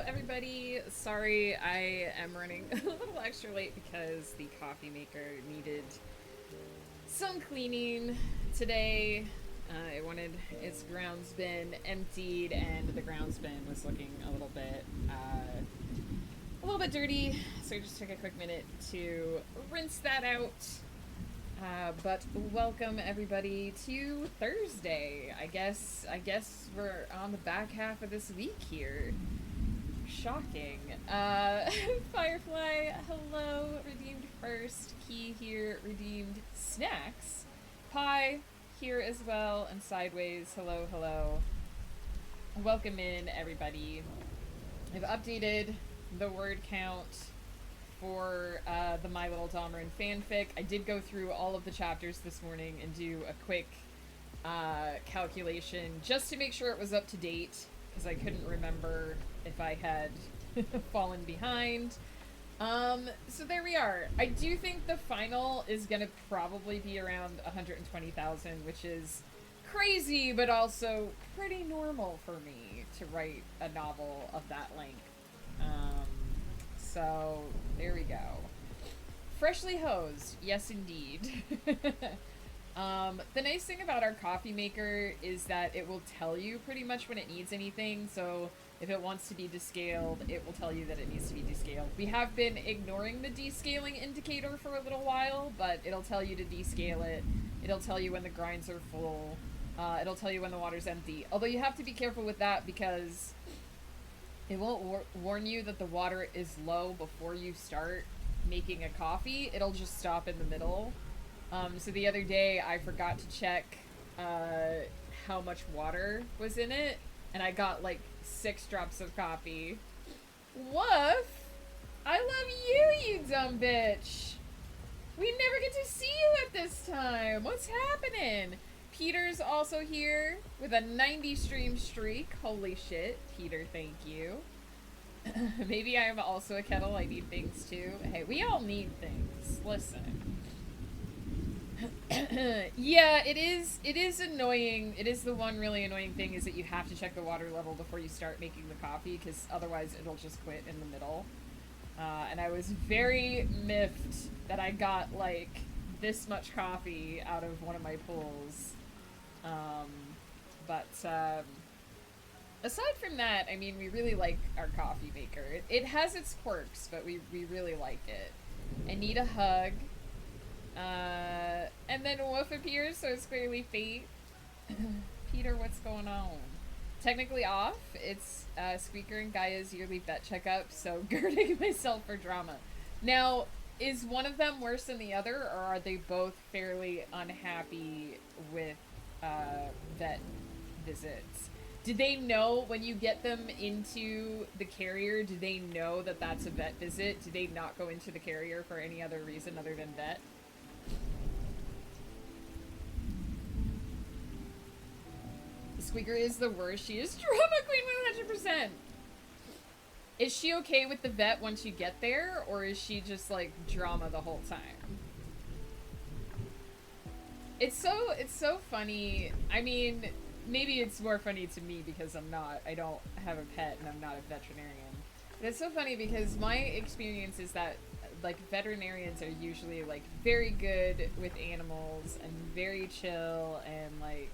everybody. Sorry I am running a little extra late because the coffee maker needed some cleaning today. It wanted its grounds bin emptied, and the grounds bin was looking a little bit dirty. So I just took a quick minute to rinse that out. But welcome everybody to Thursday. I guess we're on the back half of this week here. Shocking. Firefly, hello, redeemed first. Key here, redeemed snacks. Pie here as well, and sideways, hello, hello. Welcome in everybody. I've updated the word count for the My Little Domerin fanfic. I did go through all of the chapters this morning and do a quick calculation just to make sure it was up to date, because I couldn't remember if I had fallen behind. So there we are. I do think the final is gonna probably be around 120,000, which is crazy, but also pretty normal for me to write a novel of that length. So there we go. Freshly hosed, yes indeed. The nice thing about our coffee maker is that it will tell you pretty much when it needs anything. So if it wants to be descaled, it will tell you that it needs to be descaled. We have been ignoring the descaling indicator for a little while, but it'll tell you to descale it. It'll tell you when the grinds are full. It'll tell you when the water's empty. Although you have to be careful with that because it won't warn you that the water is low before you start making a coffee. It'll just stop in the middle. So the other day I forgot to check how much water was in it, and I got like 6 drops of coffee. Woof! I love you, you dumb bitch! We never get to see you at this time! What's happening? Peter's also here with a 90 stream streak. Holy shit. Peter, thank you. Maybe I am also a kettle. I need things too. Hey, we all need things. Listen. Yeah, it is annoying. It is the one really annoying thing is that you have to check the water level before you start making the coffee, because otherwise it'll just quit in the middle. And I was very miffed that I got like this much coffee out of one of my pulls. Aside from that, I mean, we really like our coffee maker. It has its quirks, but we really like it. I need a hug. And then Wolf appears, so it's clearly fate. Peter, what's going on? Technically off. It's Squeaker and Gaia's yearly vet checkup, so girding myself for drama. Now, is one of them worse than the other, or are they both fairly unhappy with vet visits? Did they know when you get them into the carrier, do they know that that's a vet visit? Do they not go into the carrier for any other reason other than vet? Squeaker is the worst. She is drama queen 100%. Is she okay with the vet once you get there, or is she just like drama the whole time? It's so funny. I mean, maybe it's more funny to me because I don't have a pet and I'm not a veterinarian. But it's so funny because my experience is that like veterinarians are usually like very good with animals and very chill and like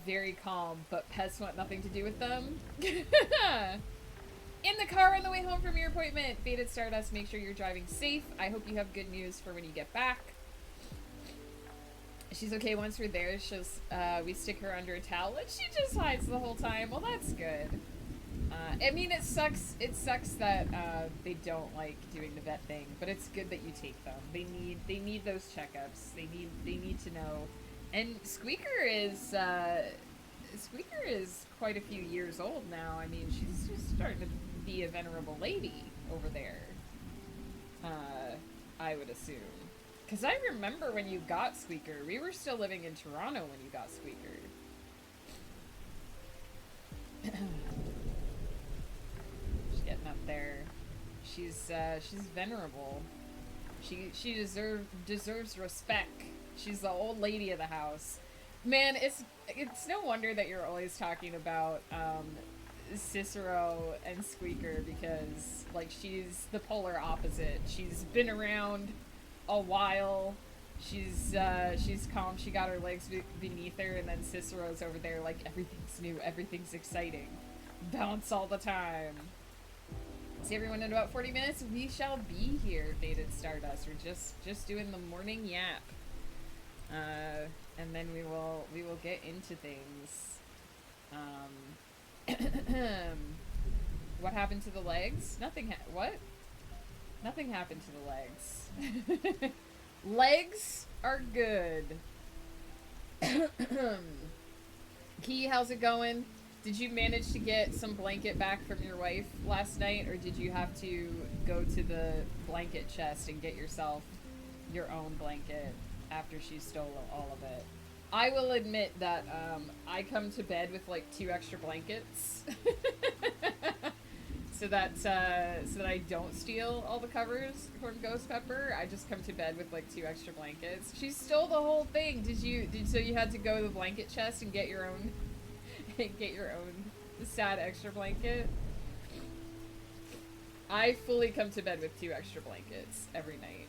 very calm, but pets want nothing to do with them. In the car on the way home from your appointment, Faded Stardust, make sure you're driving safe. I hope you have good news for when you get back. She's okay once we're there. We stick her under a towel and she just hides the whole time. Well, that's good. I mean, it sucks that they don't like doing the vet thing, but it's good that you take them. They need those checkups. They need to know. And Squeaker is quite a few years old now. I mean, she's just starting to be a venerable lady over there. I would assume. Because I remember when you got Squeaker, we were still living in Toronto when you got Squeaker. She's getting up there. She's venerable. She deserves respect. She's the old lady of the house. Man, it's no wonder that you're always talking about Cicero and Squeaker because, like, she's the polar opposite. She's been around a while. She's calm. She got her legs beneath her, and then Cicero's over there like everything's new, everything's exciting, bounce all the time. See everyone in about 40 minutes. We shall be here, Faded Stardust. We're just doing the morning yap, and then we will get into things. What happened to the legs? Nothing. What? Nothing happened to the legs. Legs are good. Key, how's it going? Did you manage to get some blanket back from your wife last night, or did you have to go to the blanket chest and get yourself your own blanket after she stole all of it? I will admit that I come to bed with like 2 extra blankets. So that I don't steal all the covers from Ghost Pepper. I just come to bed with like 2 extra blankets. She stole the whole thing. So you had to go to the blanket chest and get your own sad extra blanket? I fully come to bed with 2 extra blankets every night.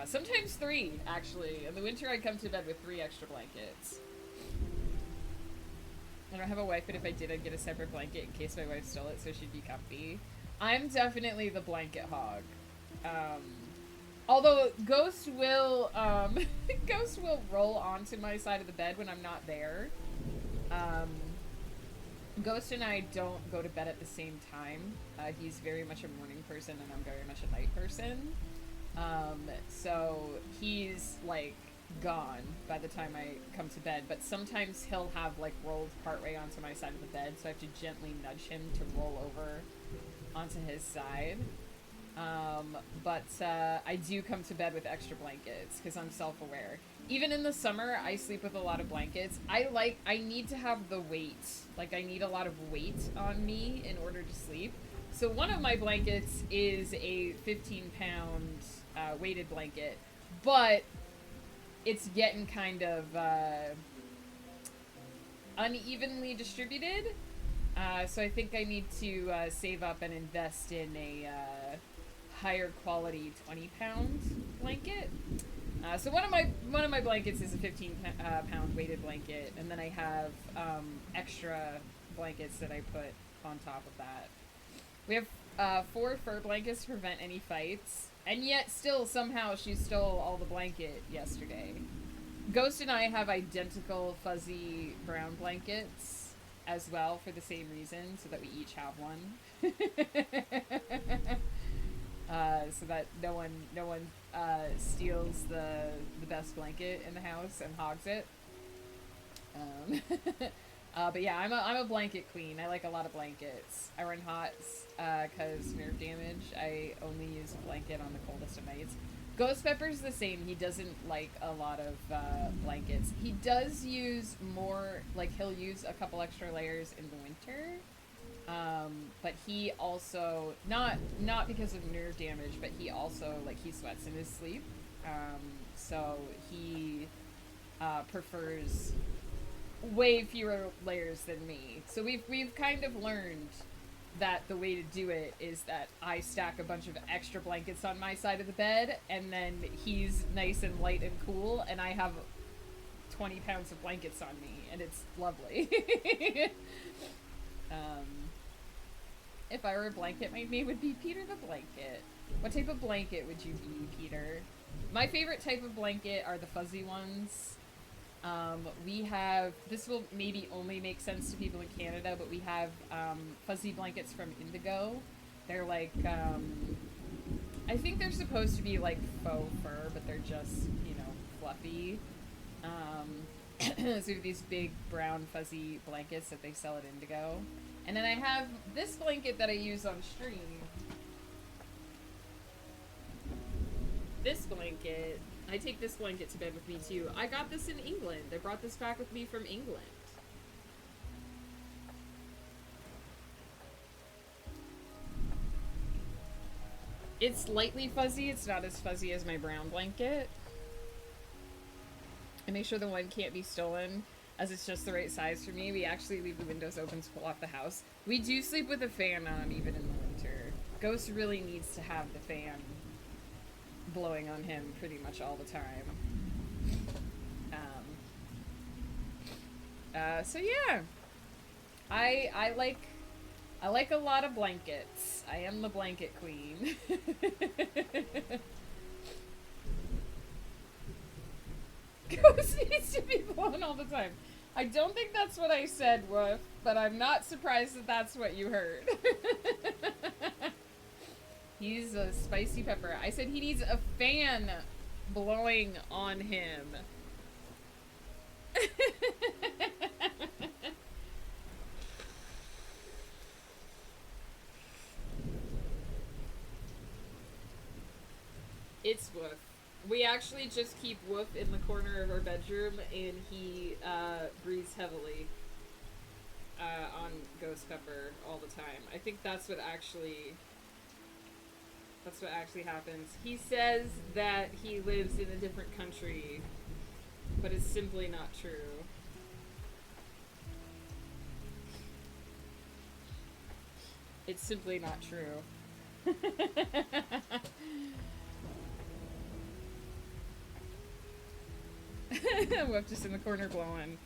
Sometimes 3, actually. In the winter, I come to bed with 3 extra blankets. I don't have a wife, but if I did, I'd get a separate blanket in case my wife stole it so she'd be comfy. I'm definitely the blanket hog. Although Ghost will Ghost will roll onto my side of the bed when I'm not there. Ghost and I don't go to bed at the same time. He's very much a morning person and I'm very much a night person. So he's like gone by the time I come to bed, but sometimes he'll have like rolled partway onto my side of the bed, so I have to gently nudge him to roll over onto his side. But I do come to bed with extra blankets because I'm self-aware. Even in the summer, I sleep with a lot of blankets. I need to have the weight. Like, I need a lot of weight on me in order to sleep. So one of my blankets is a 15-pound weighted blanket, but it's getting kind of unevenly distributed. So I think I need to save up and invest in a higher quality 20-pound blanket. So one of my blankets is a 15-pound weighted blanket, and then I have extra blankets that I put on top of that. We have 4 fur blankets to prevent any fights, and yet still somehow she stole all the blanket yesterday. Ghost and I have identical fuzzy brown blankets as well for the same reason, so that we each have one. So that no one steals the best blanket in the house and hogs it. But yeah, I'm a blanket queen. I like a lot of blankets. I run hots because nerve damage. I only use a blanket on the coldest of nights. Ghost Pepper's the same. He doesn't like a lot of blankets. He does use more, like he'll use a couple extra layers in the winter. But he also, not because of nerve damage, but he also, like, he sweats in his sleep. So he prefers way fewer layers than me. So we've kind of learned that the way to do it is that I stack a bunch of extra blankets on my side of the bed, and then he's nice and light and cool, and I have 20 pounds of blankets on me, and it's lovely. If I were a blanket, my name would be Peter the Blanket. What type of blanket would you be, Peter? My favorite type of blanket are the fuzzy ones. We have, this will maybe only make sense to people in Canada, but we have fuzzy blankets from Indigo. They're like, I think they're supposed to be like faux fur, but they're just, you know, fluffy. So we have these big brown fuzzy blankets that they sell at Indigo. And then I have this blanket that I use on stream. This blanket, I take this blanket to bed with me too. I got this in England. I brought this back with me from England. It's lightly fuzzy. It's not as fuzzy as my brown blanket. I make sure the one can't be stolen. as it's just the right size for me. We actually leave the windows open to cool off the house. We do sleep with a fan on even in the winter. Ghost really needs to have the fan blowing on him pretty much all the time. So yeah, I like a lot of blankets. I am the blanket queen. Ghost needs to be blown all the time. I don't think that's what I said, Woof, but I'm not surprised that that's what you heard. He's a spicy pepper. I said he needs a fan blowing on him. It's Woof. We actually just keep Woof in the corner of our bedroom, and he breathes heavily on Ghost Pepper all the time. I think that's what actually happens. He says that he lives in a different country, but it's simply not true. It's simply not true. Whoop, just in the corner blowing.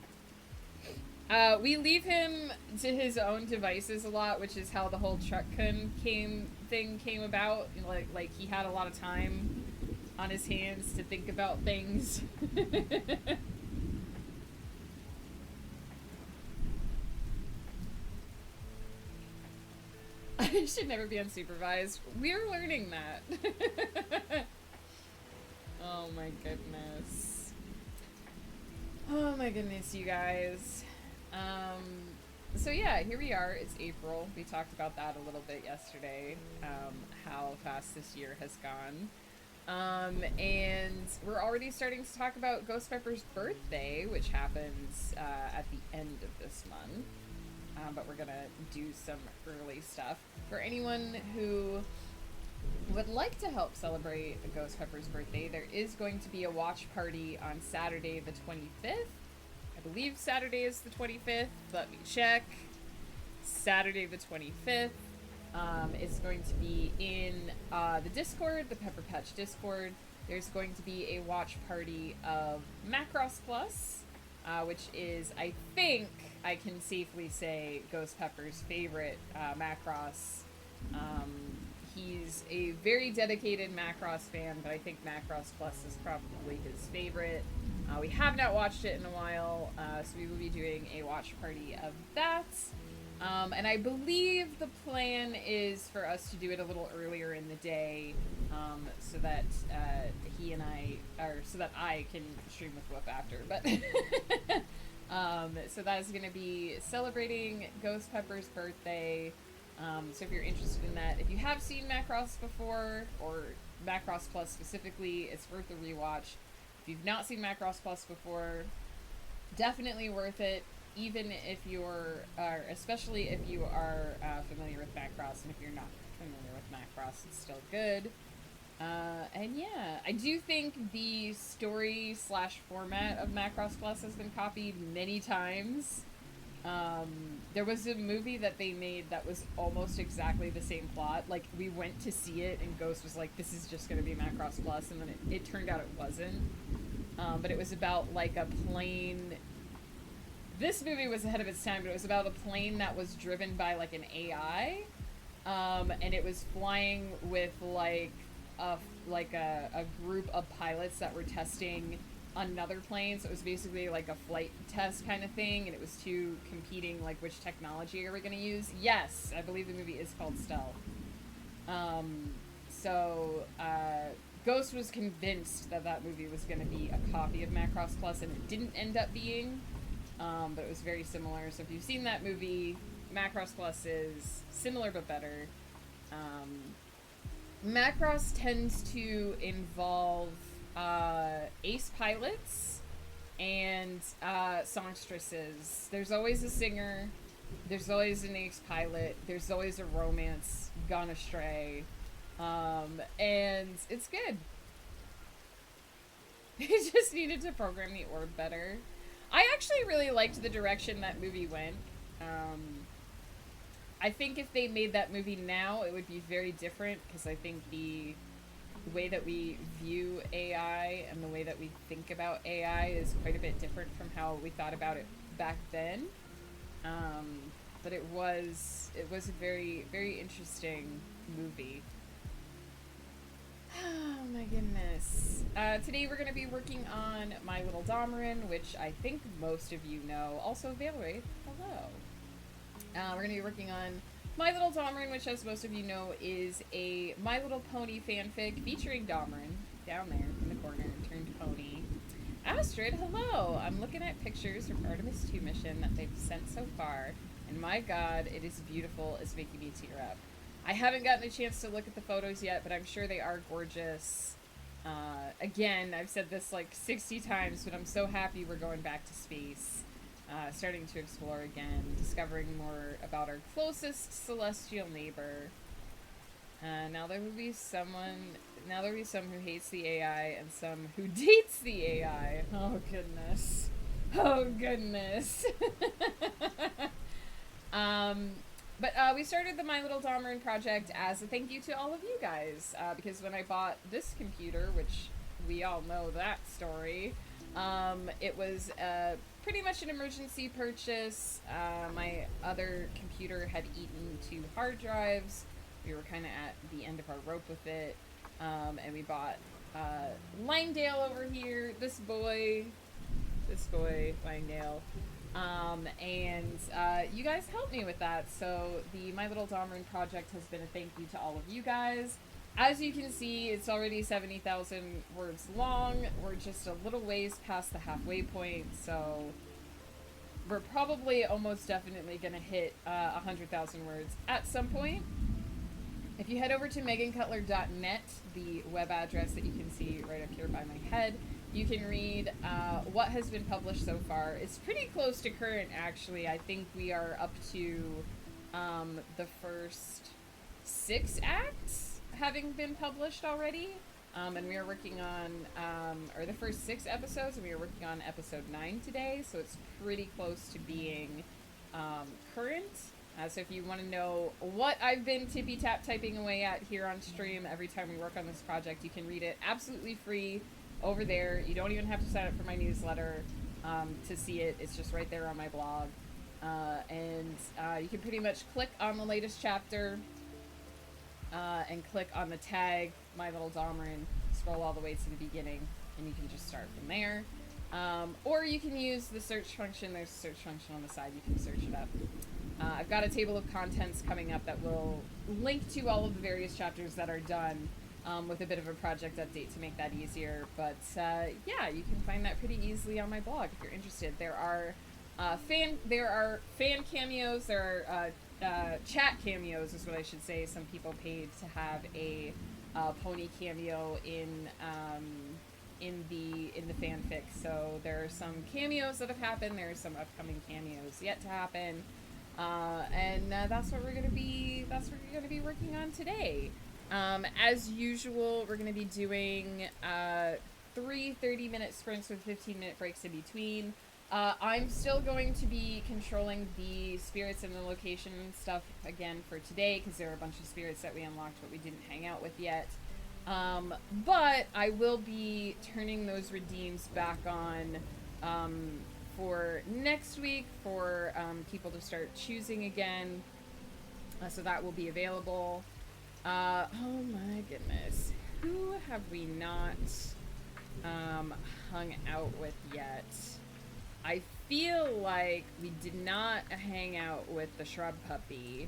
We leave him to his own devices a lot, which is how the whole truck-kun thing came about. Like he had a lot of time on his hands to think about things. I should never be unsupervised. We're learning that. Oh my goodness. Oh my goodness, you guys. So yeah, here we are. It's April. We talked about that a little bit yesterday, how fast this year has gone. And we're already starting to talk about Ghost Pepper's birthday, which happens at the end of this month. But we're gonna do some early stuff. For anyone who would like to help celebrate Ghost Pepper's birthday, there is going to be a watch party on Saturday the 25th. I believe Saturday is the 25th. Let me check. Saturday the 25th. It's going to be in the Discord, the Pepper Patch Discord. There's going to be a watch party of Macross Plus, which is, I think, I can safely say, Ghost Pepper's favorite Macross. He's a very dedicated Macross fan, but I think Macross Plus is probably his favorite. We have not watched it in a while, so we will be doing a watch party of that. And I believe the plan is for us to do it a little earlier in the day, so that he and so that I can stream with Whoop after. But so that is going to be celebrating Ghost Pepper's birthday. So if you're interested in that, if you have seen Macross before, or Macross Plus specifically, it's worth a rewatch. If you've not seen Macross Plus before, definitely worth it, even if you're, especially if you are familiar with Macross, and if you're not familiar with Macross, it's still good. And yeah, I do think the story / format of Macross Plus has been copied many times. There was a movie that they made that was almost exactly the same plot. Like, we went to see it, and Ghost was like, this is just going to be Macross Plus, and then it turned out it wasn't. But it was about, like, a plane. This movie was ahead of its time, but it was about a plane that was driven by, like, an AI. And it was flying with, like a group of pilots that were testing another plane, so it was basically like a flight test kind of thing, and it was two competing, like, which technology are we going to use. Yes, I believe the movie is called Stealth. Ghost was convinced that movie was going to be a copy of Macross Plus, and it didn't end up being, but it was very similar. So if you've seen that movie, Macross Plus is similar but better. Macross tends to involve ace pilots and songstresses. There's always a singer, there's always an ace pilot, there's always a romance gone astray, and it's good. They just needed to program the orb better. I actually really liked the direction that movie went. I think if they made that movie now, it would be very different because I think the way that we view AI and the way that we think about AI is quite a bit different from how we thought about it back then. But it was a very very interesting movie. Oh my goodness. Today we're going to be working on My Little Domerin, which I think most of you know. Also, Valerie, hello. We're going to be working on My Little Domerin, which, as most of you know, is a My Little Pony fanfic featuring Domerin, down there in the corner, turned pony. Astrid, hello! I'm looking at pictures from Artemis 2 mission that they've sent so far, and my god, it is beautiful. It's making me tear up. I haven't gotten a chance to look at the photos yet, but I'm sure they are gorgeous. Again, I've said this like 60 times, but I'm so happy we're going back to space. Starting to explore again, discovering more about our closest celestial neighbor. Now there will be some who hates the AI and some who dates the AI. Oh goodness. Oh goodness. But we started the My Little Domerin project as a thank you to all of you guys, because when I bought this computer, which we all know that story, it was pretty much an emergency purchase. My other computer had eaten 2 hard drives. We were kind of at the end of our rope with it, and we bought Langdale over here, this boy, Langdale. And you guys helped me with that, so the My Little Domerin project has been a thank you to all of you guys. As you can see, it's already 70,000 words long. We're just a little ways past the halfway point, so we're probably almost definitely going to hit 100,000 words at some point. If you head over to megancutler.net, the web address that you can see right up here by my head, you can read what has been published so far. It's pretty close to current, actually. I think we are up to the first 6 acts having been published already. And we are working on, or the first 6 episodes, and we are working on episode 9 today, so it's pretty close to being current. So if you want to know what I've been tippy-tap typing away at here on stream every time we work on this project, you can read it absolutely free over there. You don't even have to sign up for my newsletter to see it. It's just right there on my blog. And you can pretty much click on the latest chapter and click on the tag My Little Domerin, scroll all the way to the beginning, and you can just start from there. Or you can use the search function. There's a search function on the side. You can search it up. I've got a table of contents coming up that will link to all of the various chapters that are done, with a bit of a project update to make that easier. But yeah, you can find that pretty easily on my blog if you're interested. There are fan cameos. There are chat cameos, is what I should say. Some people paid to have a pony cameo in the fanfic. So there are some cameos that have happened. There are some upcoming cameos yet to happen. And that's what we're gonna be working on today. As usual, we're gonna be doing 3 30-minute sprints with 15-minute breaks in between. I'm still going to be controlling the spirits and the location and stuff again for today, because there are a bunch of spirits that we unlocked but we didn't hang out with yet. But I will be turning those redeems back on for next week for people to start choosing again. So that will be available. Oh my goodness. Who have we not hung out with yet? I feel like we did not hang out with the shrub puppy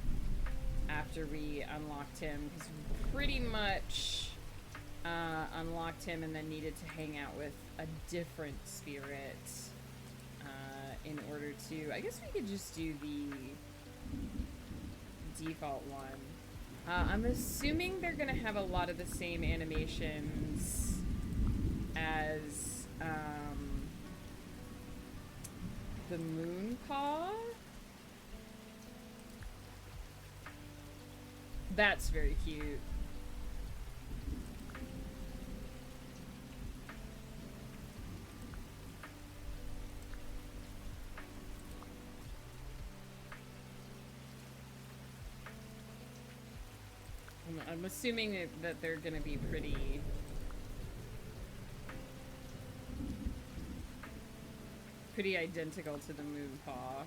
after we unlocked him, because we pretty much unlocked him and then needed to hang out with a different spirit in order to... I guess we could just do the default one. I'm assuming they're gonna have a lot of the same animations as the moon paw. That's very cute. I'm assuming that they're gonna be pretty identical to the moon paw.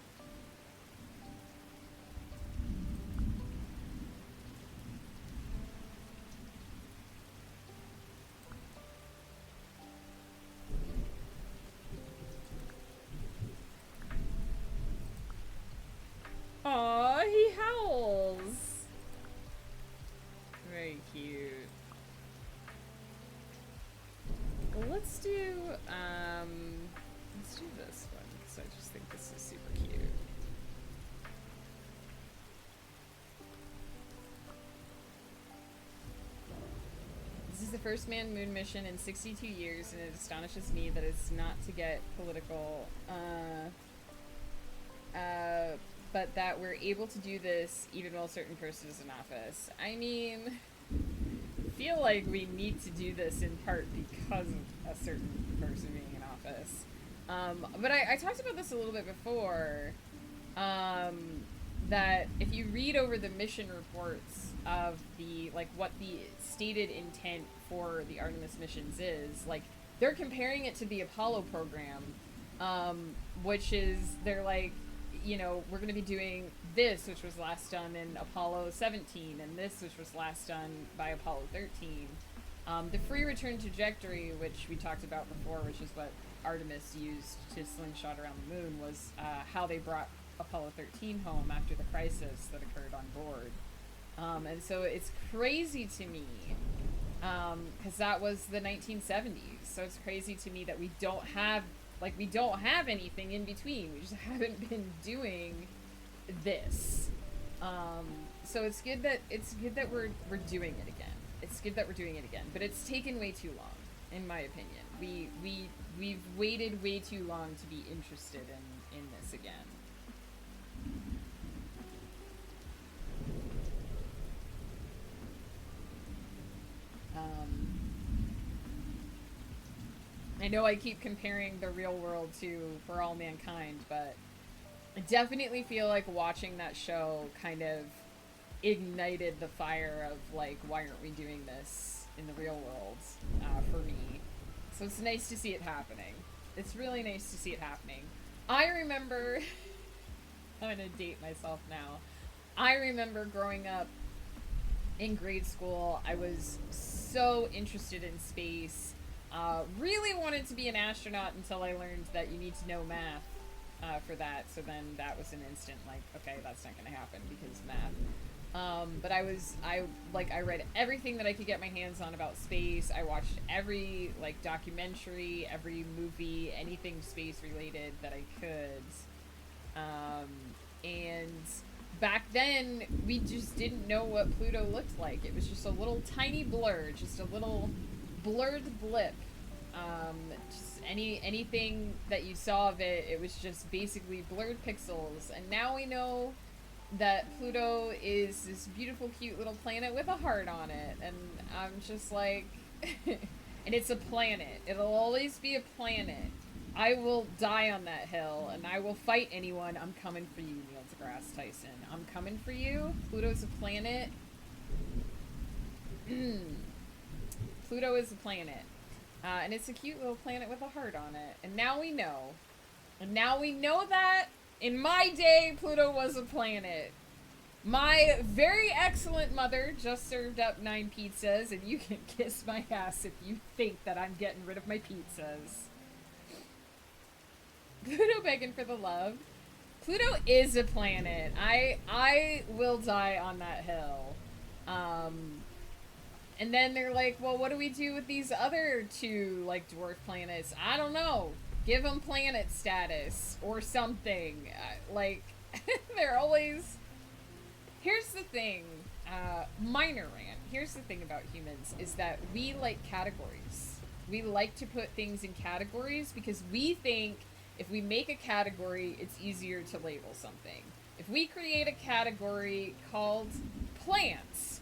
Aw, he howls. Very cute. Well, let's do this one, because I just think this is super cute. This is the first manned-moon mission in 62 years, and it astonishes me that it's not to get political, but that we're able to do this even while a certain person is in office. I mean, I feel like we need to do this in part because of a certain person being in office. But I talked about this a little bit before, that if you read over the mission reports of the, like, what the stated intent for the Artemis missions is, like, they're comparing it to the Apollo program, which is, they're like, you know, we're going to be doing this, which was last done in Apollo 17, and this, which was last done by Apollo 13. The free return trajectory, which we talked about before, which is what Artemis used to slingshot around the moon, was how they brought Apollo 13 home after the crisis that occurred on board. And so it's crazy to me, because that was the 1970s, so it's crazy to me that we don't have anything in between. We just haven't been doing this. So it's good that we're doing it again. It's good that we're doing it again, but it's taken way too long, in my opinion. We've waited way too long to be interested in this again. I know I keep comparing the real world to For All Mankind, but I definitely feel like watching that show kind of ignited the fire of, like, why aren't we doing this in the real world, for me. So it's nice to see it happening. It's really nice to see it happening. I remember, I'm gonna date myself now. I remember growing up in grade school, I was so interested in space. Really wanted to be an astronaut until I learned that you need to know math for that. So then that was an instant, like, okay, that's not going to happen because math. But I read everything that I could get my hands on about space. I watched every, like, documentary, every movie, anything space related that I could. And back then, we just didn't know what Pluto looked like. It was just a little tiny blur, just a little blurred blip. Just anything that you saw of it, it was just basically blurred pixels. And now we know that Pluto is this beautiful, cute little planet with a heart on it. And I'm just like, and it's a planet. It'll always be a planet. I will die on that hill, and I will fight anyone. I'm coming for you, Neil deGrasse Tyson. I'm coming for you. Pluto's a planet. Pluto is a planet. And it's a cute little planet with a heart on it. And now we know. And now we know that in my day, Pluto was a planet. My very excellent mother just served up 9 pizzas, and you can kiss my ass if you think that I'm getting rid of my pizzas. Pluto begging for the love. Pluto is a planet. I will die on that hill. And then they're like, well, what do we do with these other 2, like, dwarf planets? I don't know. Give them planet status or something. Like, they're always... Here's the thing. Minor rant. Here's the thing about humans is that we like categories. We like to put things in categories because we think if we make a category, it's easier to label something. If we create a category called plants,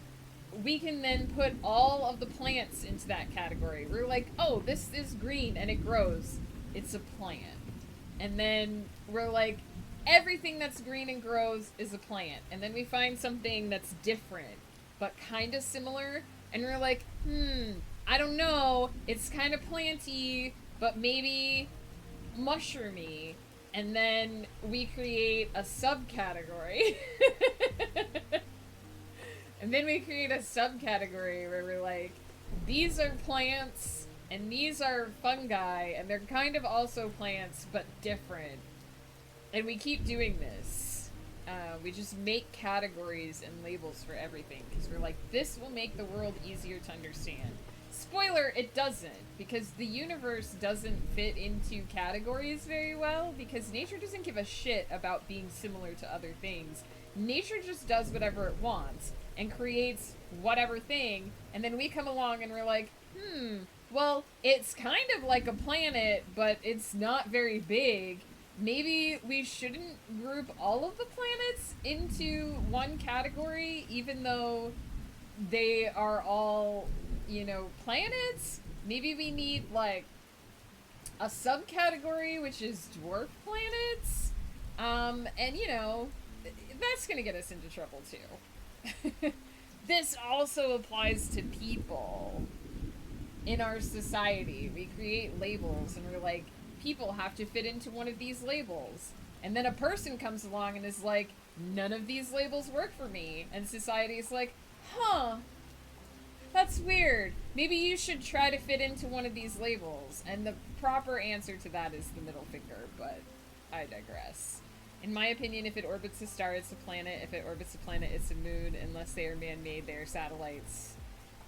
we can then put all of the plants into that category. We're like, oh, this is green and it grows. It's a plant. And then we're like, everything that's green and grows is a plant. And then we find something that's different. but kind of similar. And we're like, I don't know. It's kind of planty, but maybe mushroomy. And then we create a subcategory. And then we create a subcategory where we're like, these are plants and these are fungi, and they're kind of also plants but different. And we keep doing this. We just make categories and labels for everything because we're like, this will make the world easier to understand. Spoiler, it doesn't, because the universe doesn't fit into categories very well, because nature doesn't give a shit about being similar to other things. Nature just does whatever it wants and creates whatever thing, and then we come along and we're like, well, it's kind of like a planet, but it's not very big. Maybe we shouldn't group all of the planets into one category, even though they are all, you know, planets. Maybe we need, like, a subcategory, which is dwarf planets. And, you know, that's gonna get us into trouble, too. This also applies to people in our society. We create labels, and we're like, people have to fit into one of these labels. And then a person comes along and is like, none of these labels work for me. And society is like, huh, that's weird. Maybe you should try to fit into one of these labels. And the proper answer to that is the middle finger, but I digress. In my opinion, if it orbits a star, it's a planet. If it orbits a planet, it's a moon. Unless they are man-made, they are satellites.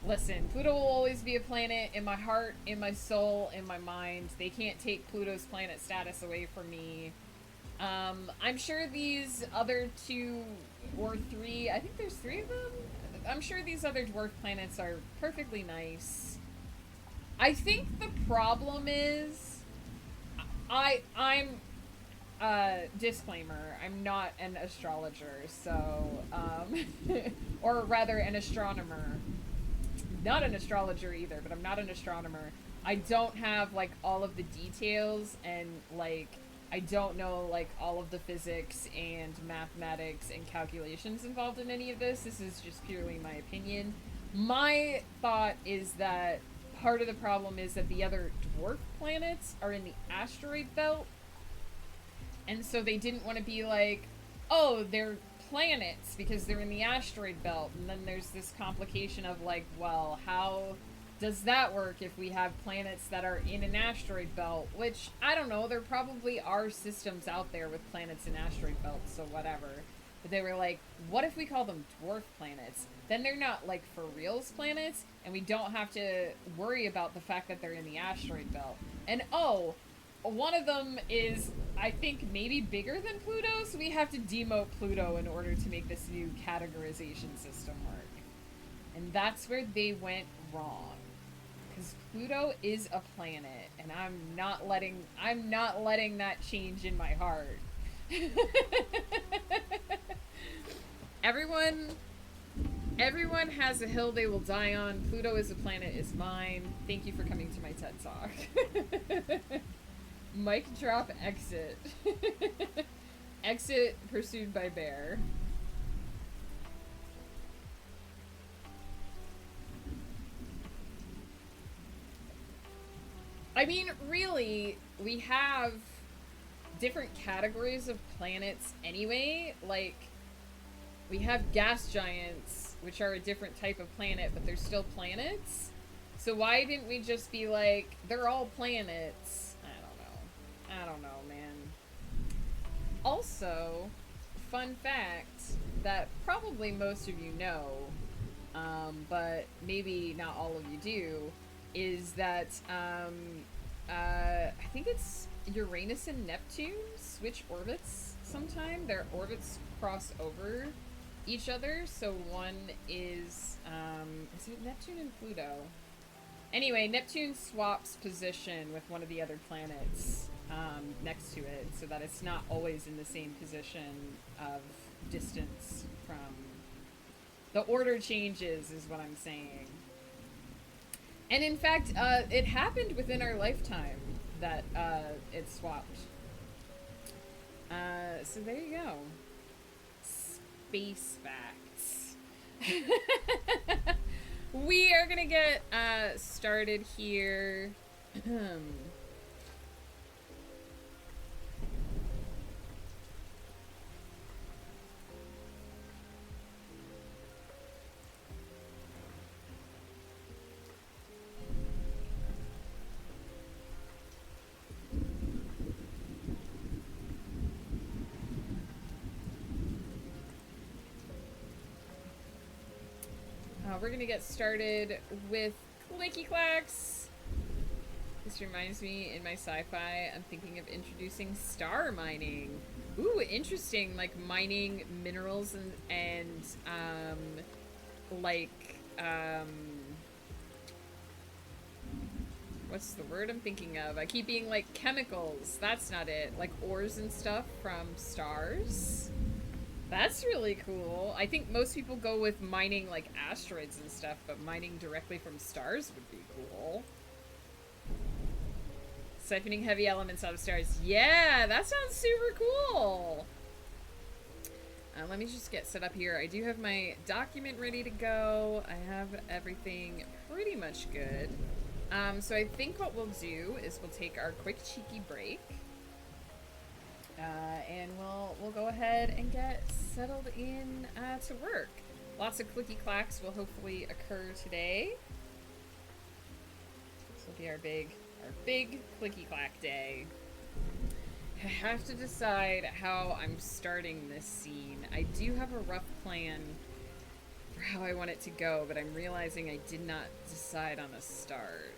Listen, Pluto will always be a planet in my heart, in my soul, in my mind. They can't take Pluto's planet status away from me. I'm sure these other 2 or 3, I think there's 3 of them? I'm sure these other dwarf planets are perfectly nice. I think the problem is, I'm disclaimer, I'm not an astrologer, so, or rather an astronomer. Not an astrologer either, but I'm not an astronomer. I don't have, like, all of the details, and, like, I don't know, like, all of the physics and mathematics and calculations involved in any of this. This is just purely my opinion. My thought is that part of the problem is that the other dwarf planets are in the asteroid belt, and so they didn't want to be like, oh, they're planets because they're in the asteroid belt. And then there's this complication of, like, well, how does that work if we have planets that are in an asteroid belt? Which, I don't know, there probably are systems out there with planets in asteroid belts, so whatever. But they were like, what if we call them dwarf planets? Then they're not, like, for reals planets, and we don't have to worry about the fact that they're in the asteroid belt. And, oh, one of them is, I think, maybe bigger than Pluto, so we have to demote Pluto in order to make this new categorization system work. And that's where they went wrong. Because Pluto is a planet, and I'm not letting that change in my heart. Everyone has a hill they will die on. Pluto is a planet is mine. Thank you for coming to my TED Talk. Mic drop exit. Exit pursued by bear. I mean, really, we have different categories of planets anyway. Like, we have gas giants, which are a different type of planet, but they're still planets. So why didn't we just be like, they're all planets? I don't know, man. Also, fun fact that probably most of you know, but maybe not all of you do, is that I think it's Uranus and Neptune switch orbits sometime. Their orbits cross over each other, so one is it Neptune and Pluto? Anyway, Neptune swaps position with one of the other planets next to it, so that it's not always in the same position of distance from... The order changes, is what I'm saying. And in fact, it happened within our lifetime that it swapped. So there you go. Space facts. We are gonna get started here. We're gonna get started with Clicky Clacks. This reminds me, in my sci-fi, I'm thinking of introducing star mining. Ooh, interesting, like mining minerals and like, what's the word I'm thinking of? I keep being like chemicals. That's not it. Like ores and stuff from stars. That's really cool. I think most people go with mining like asteroids and stuff, but mining directly from stars would be cool. Siphoning heavy elements out of stars. Yeah, that sounds super cool. Let me just get set up here. I do have my document ready to go. I have everything pretty much good. So I think what we'll do is we'll take our quick cheeky break. And we'll go ahead and get settled in to work. Lots of clicky clacks will hopefully occur today. This will be our big clicky clack day. I have to decide how I'm starting this scene. I do have a rough plan for how I want it to go, but I'm realizing I did not decide on a start.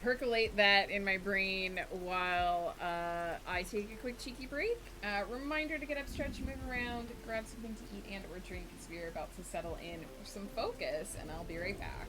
Percolate that in my brain while I take a quick cheeky break. Reminder to get up, stretch, move around, grab something to eat and or drink as we are about to settle in for some focus, and I'll be right back.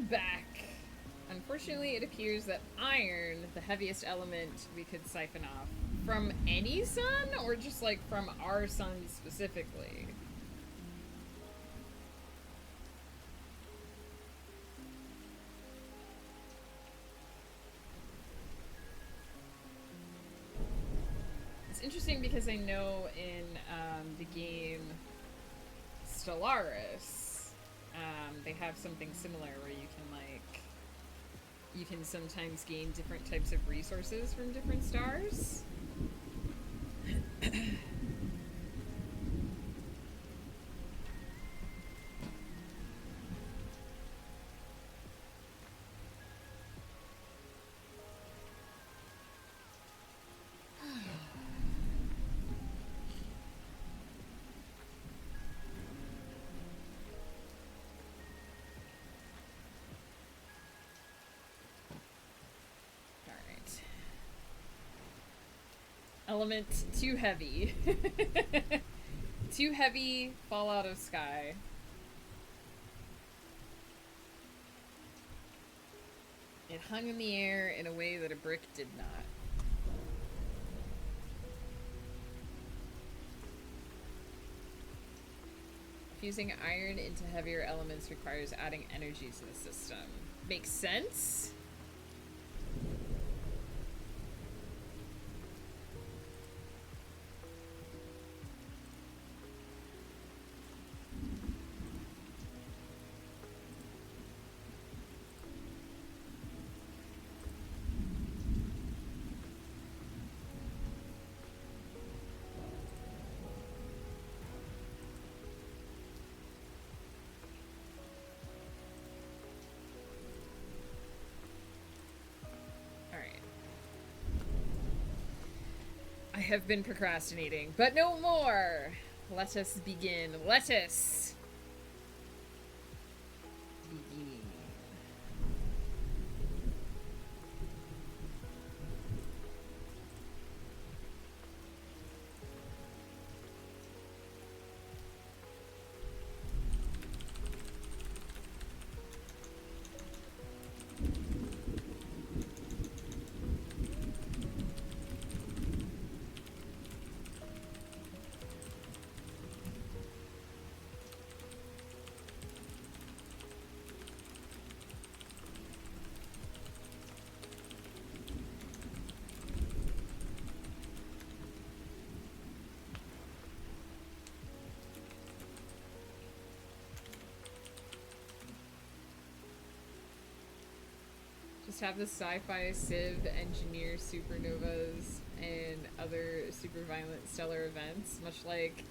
back. Unfortunately, it appears that iron, the heaviest element we could siphon off, from any sun, or just, like, from our sun specifically? It's interesting because I know in the game Stellaris, they have something similar where you can, like, you can sometimes gain different types of resources from different stars. Element too heavy. Too heavy, fall out of sky. It hung in the air in a way that a brick did not. Fusing iron into heavier elements requires adding energy to the system. Makes sense? I have been procrastinating, but no more! Let us begin. Let us begin. Just have the sci-fi civ engineer supernovas and other super violent stellar events, much like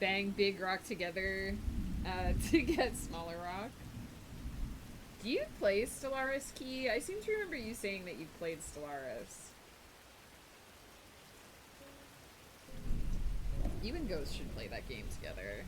bang big rock together to get smaller rock. Do you play Stellaris, Key? I seem to remember you saying that you played Stellaris. You and Ghost should play that game together.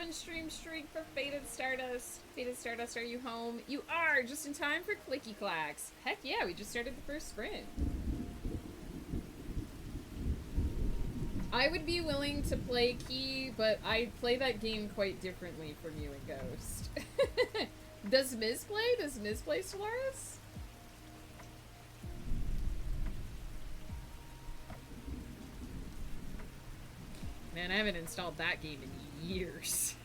7-stream streak for Faded Stardust. Faded Stardust, are you home? You are, just in time for Clicky Clacks. Heck yeah, we just started the first sprint. I would be willing to play Key, but I play that game quite differently from you and Ghost. Does Miz play? Does Miz play Stellaris? Man, I haven't installed that game in years.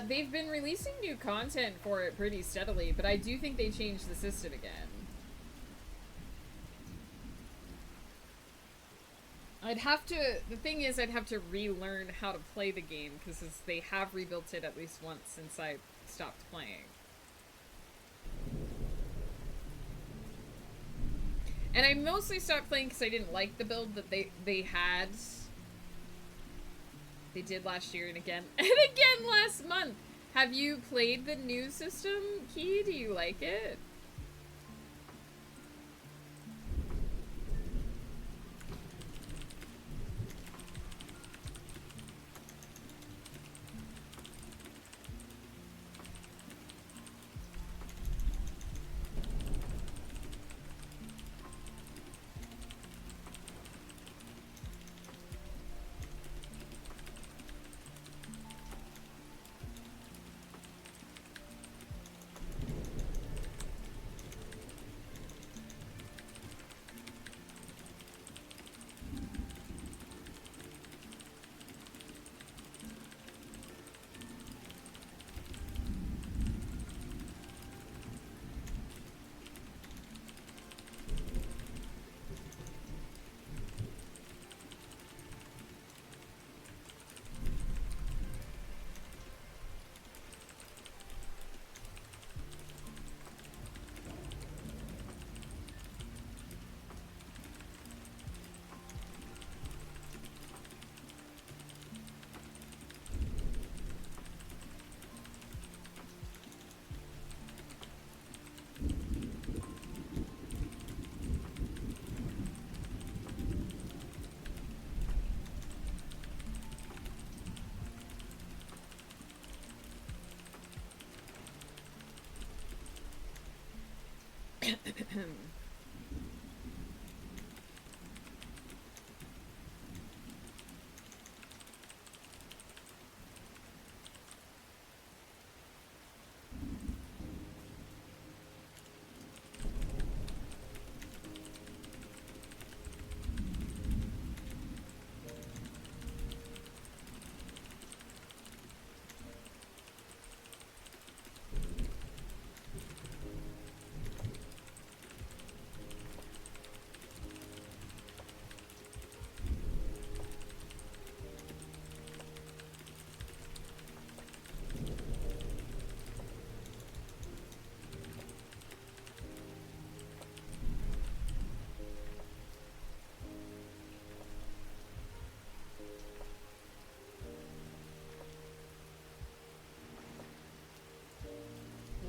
They've been releasing new content for it pretty steadily, but I do think they changed the system again. The thing is, I'd have to relearn how to play the game, because they have rebuilt it at least once since I stopped playing. And I mostly stopped playing because I didn't like the build that they had. They did last year and again last month. Have you played the new system, Key? Do you like it?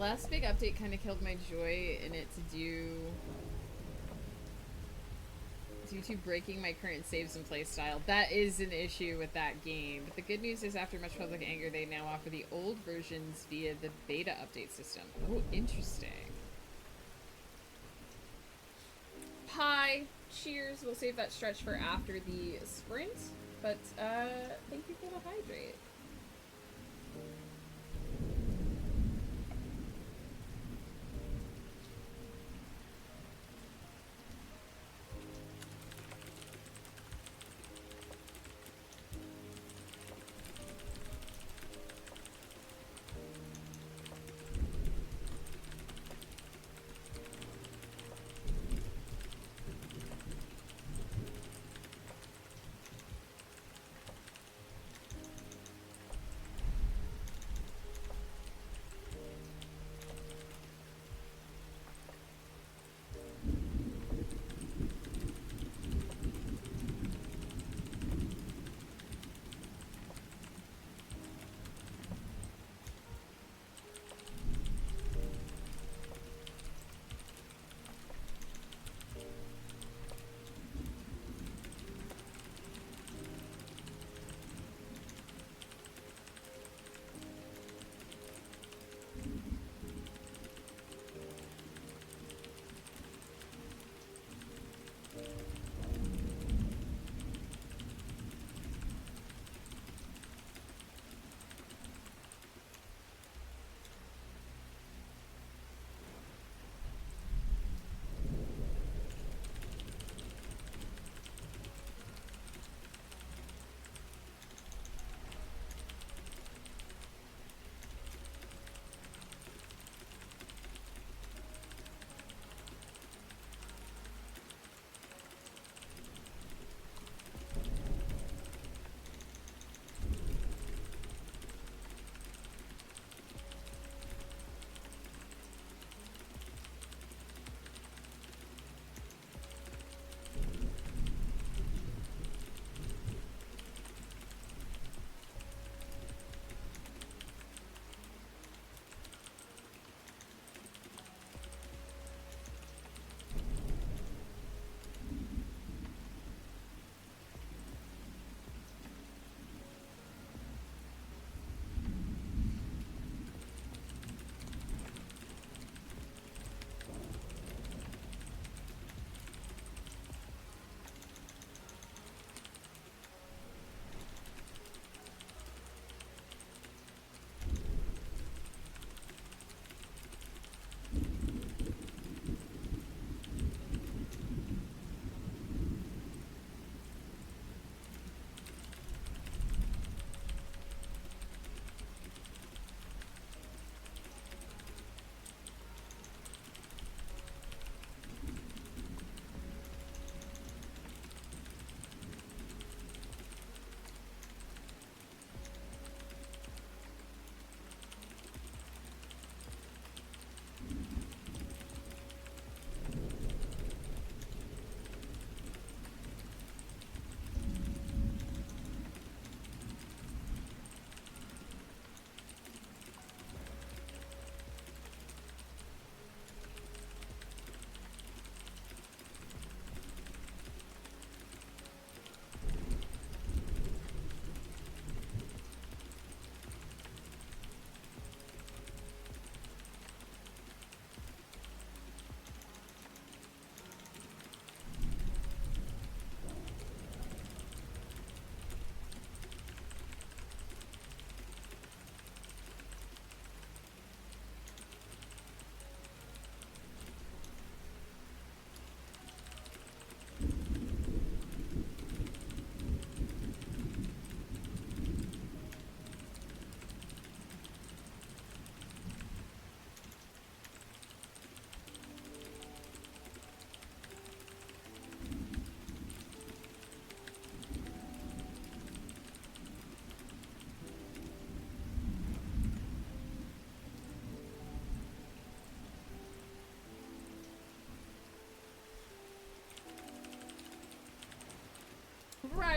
last big update kind of killed my joy in it due to breaking my current saves and playstyle. That is an issue with that game. But the good news is after much public anger, they now offer the old versions via the beta update system. Oh, interesting. Pie. Cheers. We'll save that stretch for after the sprint. But, thank you for the hydrate.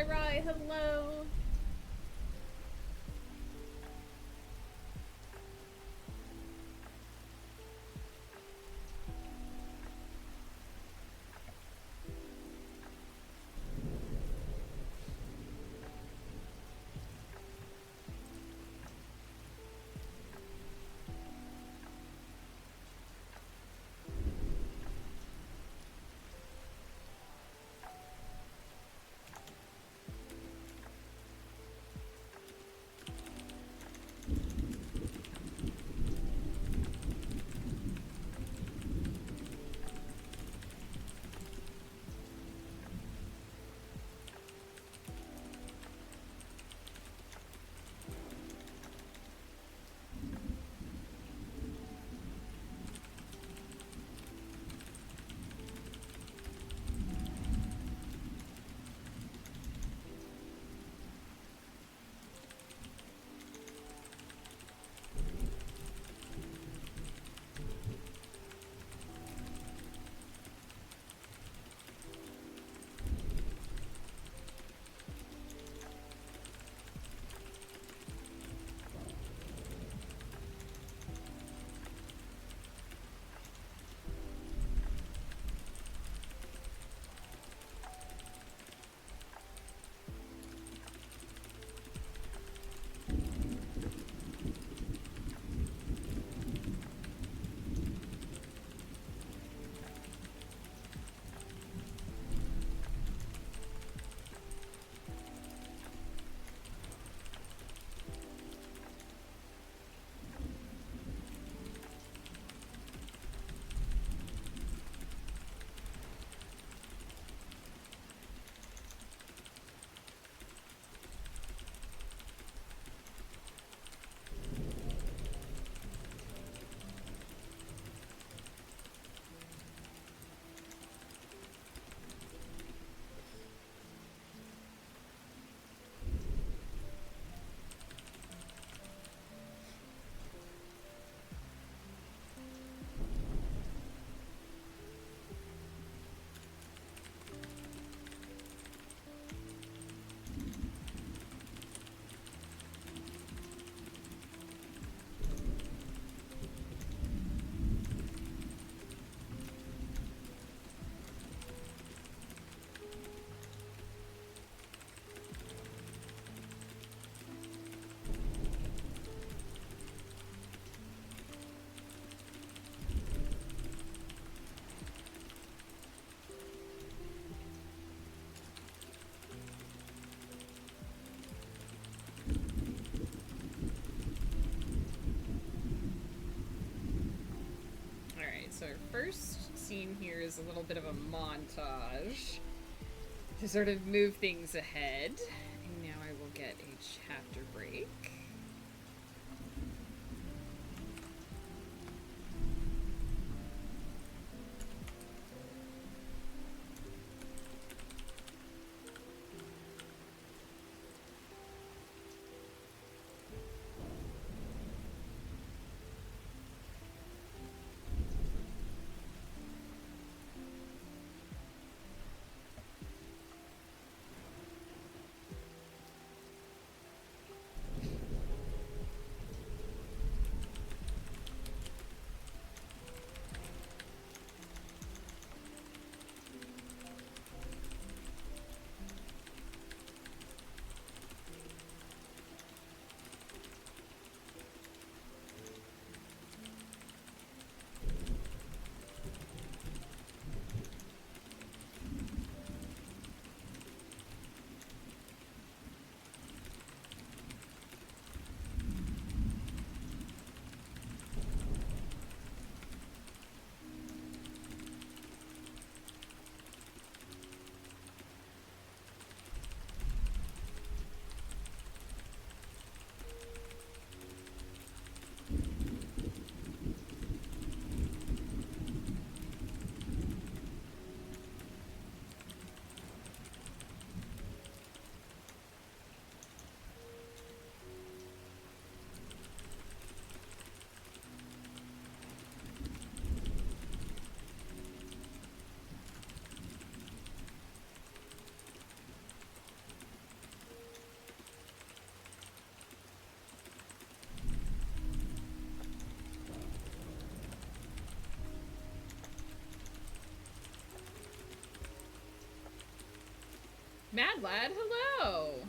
Rai, hello. so our first scene here is a little bit of a montage to sort of move things ahead. And now I will get a chapter break. Mad Lad, hello!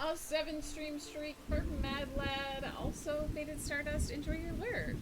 A 7 stream streak for Mad Lad. Also, Faded Stardust, enjoy your lurk.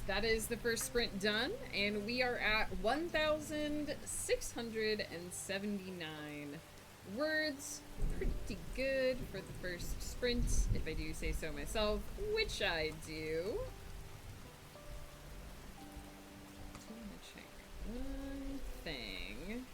That is the first sprint done, and we are at 1,679 words. Pretty good for the first sprint, if I do say so myself, which I do. I'm gonna check one thing.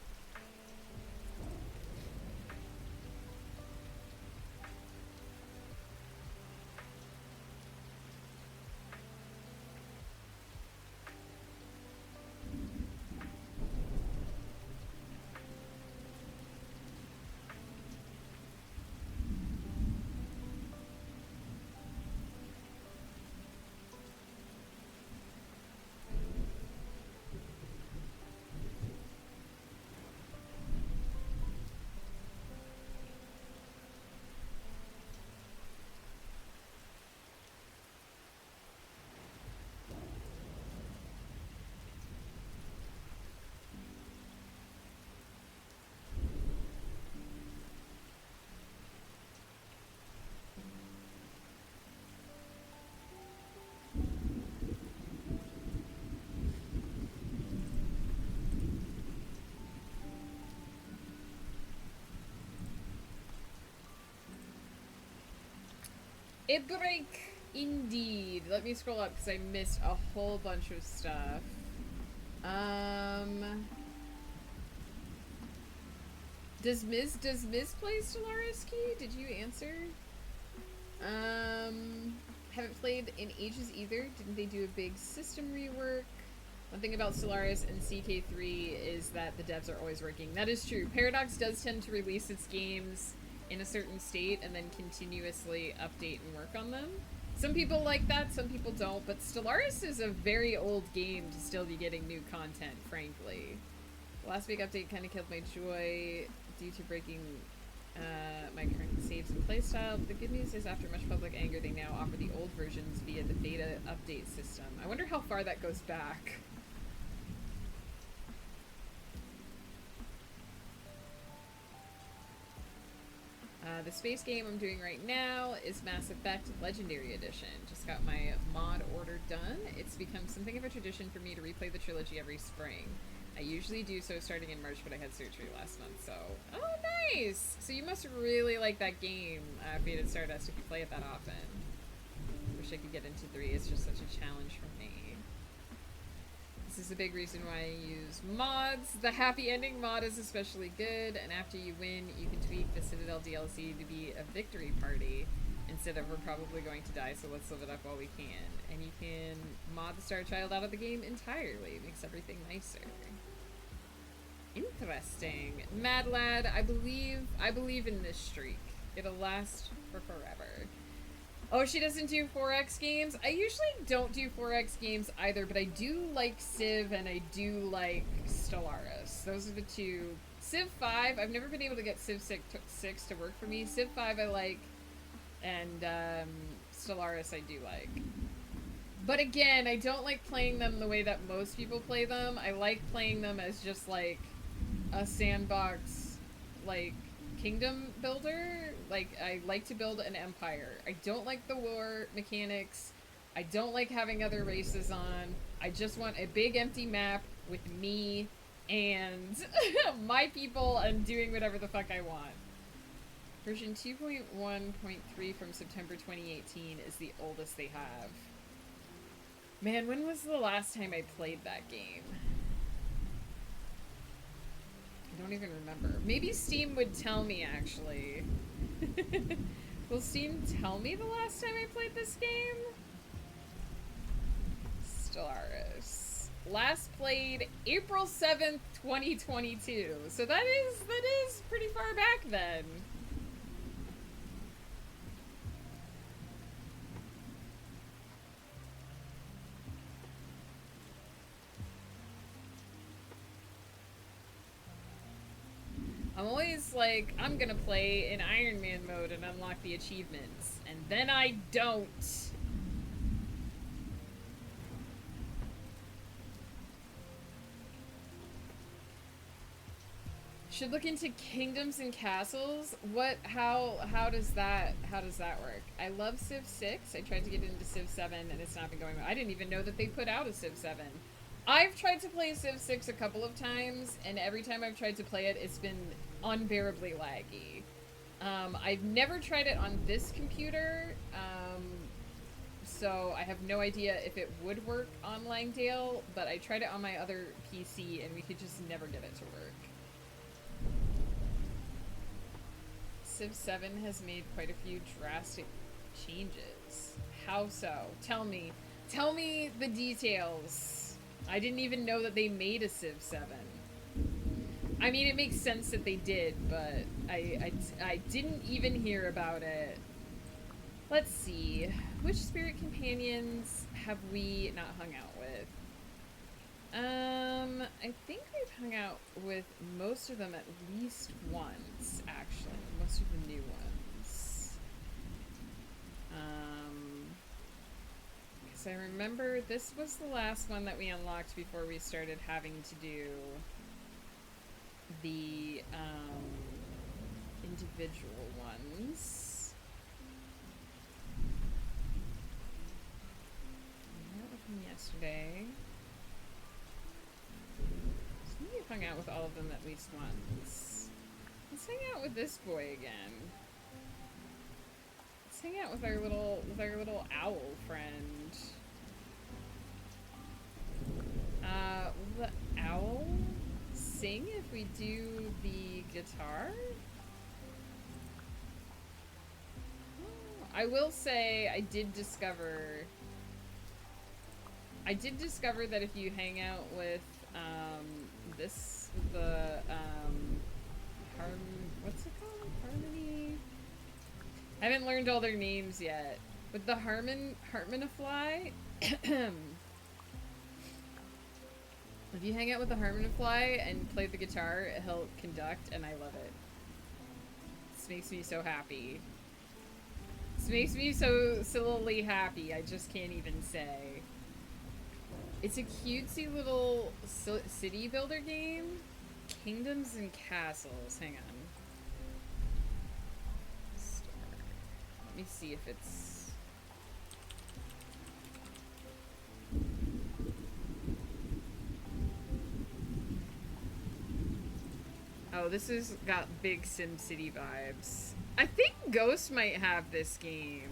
A break, indeed. Let me scroll up because I missed a whole bunch of stuff. Does Miz play Stellaris Key? Did you answer? Haven't played in ages either. Didn't they do a big system rework? One thing about Stellaris and CK3 is that the devs are always working. That is true. Paradox does tend to release its games in a certain state and then continuously update and work on them. Some people like that, some people don't, but Stellaris is a very old game to still be getting new content, frankly. The last big update kind of killed my joy due to breaking my current saves and playstyle. But the good news is, after much public anger, they now offer the old versions via the beta update system. I wonder how far that goes back. The space game I'm doing right now is Mass Effect Legendary Edition. Just got my mod order done. It's become something of a tradition for me to replay the trilogy every spring. I usually do so starting in March, but I had surgery last month, so... Oh, nice! So you must really like that game, Faded Stardust, if you play it that often. Wish I could get into 3. It's just such a challenge for me. This is a big reason why I use mods. The happy ending mod is especially good, and after you win, you can tweak the Citadel DLC to be a victory party instead of we're probably going to die, so let's live it up while we can. And you can mod the Star Child out of the game entirely. It makes everything nicer. Interesting. Mad Lad, I believe in this streak. It'll last for forever. Oh, she doesn't do 4X games? I usually don't do 4X games either, but I do like Civ and I do like Stellaris. Those are the two. Civ 5, I've never been able to get Civ 6 to work for me. Civ 5 I like, and Stellaris I do like. But again, I don't like playing them the way that most people play them. I like playing them as just like a sandbox, like, kingdom builder. Like, I like to build an empire. I don't like the war mechanics. I don't like having other races on. I just want a big empty map with me and my people and doing whatever the fuck I want. Version 2.1.3 from September 2018 is the oldest they have. Man, when was the last time I played that game? I don't even remember. Maybe Steam would tell me, actually. Will Steam tell me the last time I played this game? Stellaris. Last played April 7th, 2022. So that is pretty far back then. I'm always like, I'm gonna play in Iron Man mode and unlock the achievements. And then I don't. Should look into kingdoms and castles. How does that work? I love Civ 6. I tried to get into Civ 7 and it's not been going well. I didn't even know that they put out a Civ 7. I've tried to play Civ 6 a couple of times, and every time I've tried to play it, it's been unbearably laggy. I've never tried it on this computer, so I have no idea if it would work on Langdale, but I tried it on my other PC, and we could just never get it to work. Civ 7 has made quite a few drastic changes. How so? Tell me the details. I didn't even know that they made a Civ 7. I mean, it makes sense that they did, but I didn't even hear about it. Let's see. Which spirit companions have we not hung out with? I think we've hung out with most of them at least once, actually. Most of the new ones. So I remember this was the last one that we unlocked before we started having to do the individual ones. I met with him yesterday. So we've hung out with all of them at least once. Let's hang out with this boy again. Let's hang out with our little owl friend. Will the owl sing if we do the guitar? Oh, I will say I did discover that if you hang out with what's it called? Harmony? I haven't learned all their names yet. With the Harmonifly, if you hang out with the Harmonifly and play the guitar, he'll conduct, and I love it. This makes me so happy. This makes me so sillily happy, I just can't even say. It's a cutesy little city builder game. Kingdoms and castles. Hang on. Start. Let me see if it's... Oh, this has got big SimCity vibes. I think Ghost might have this game.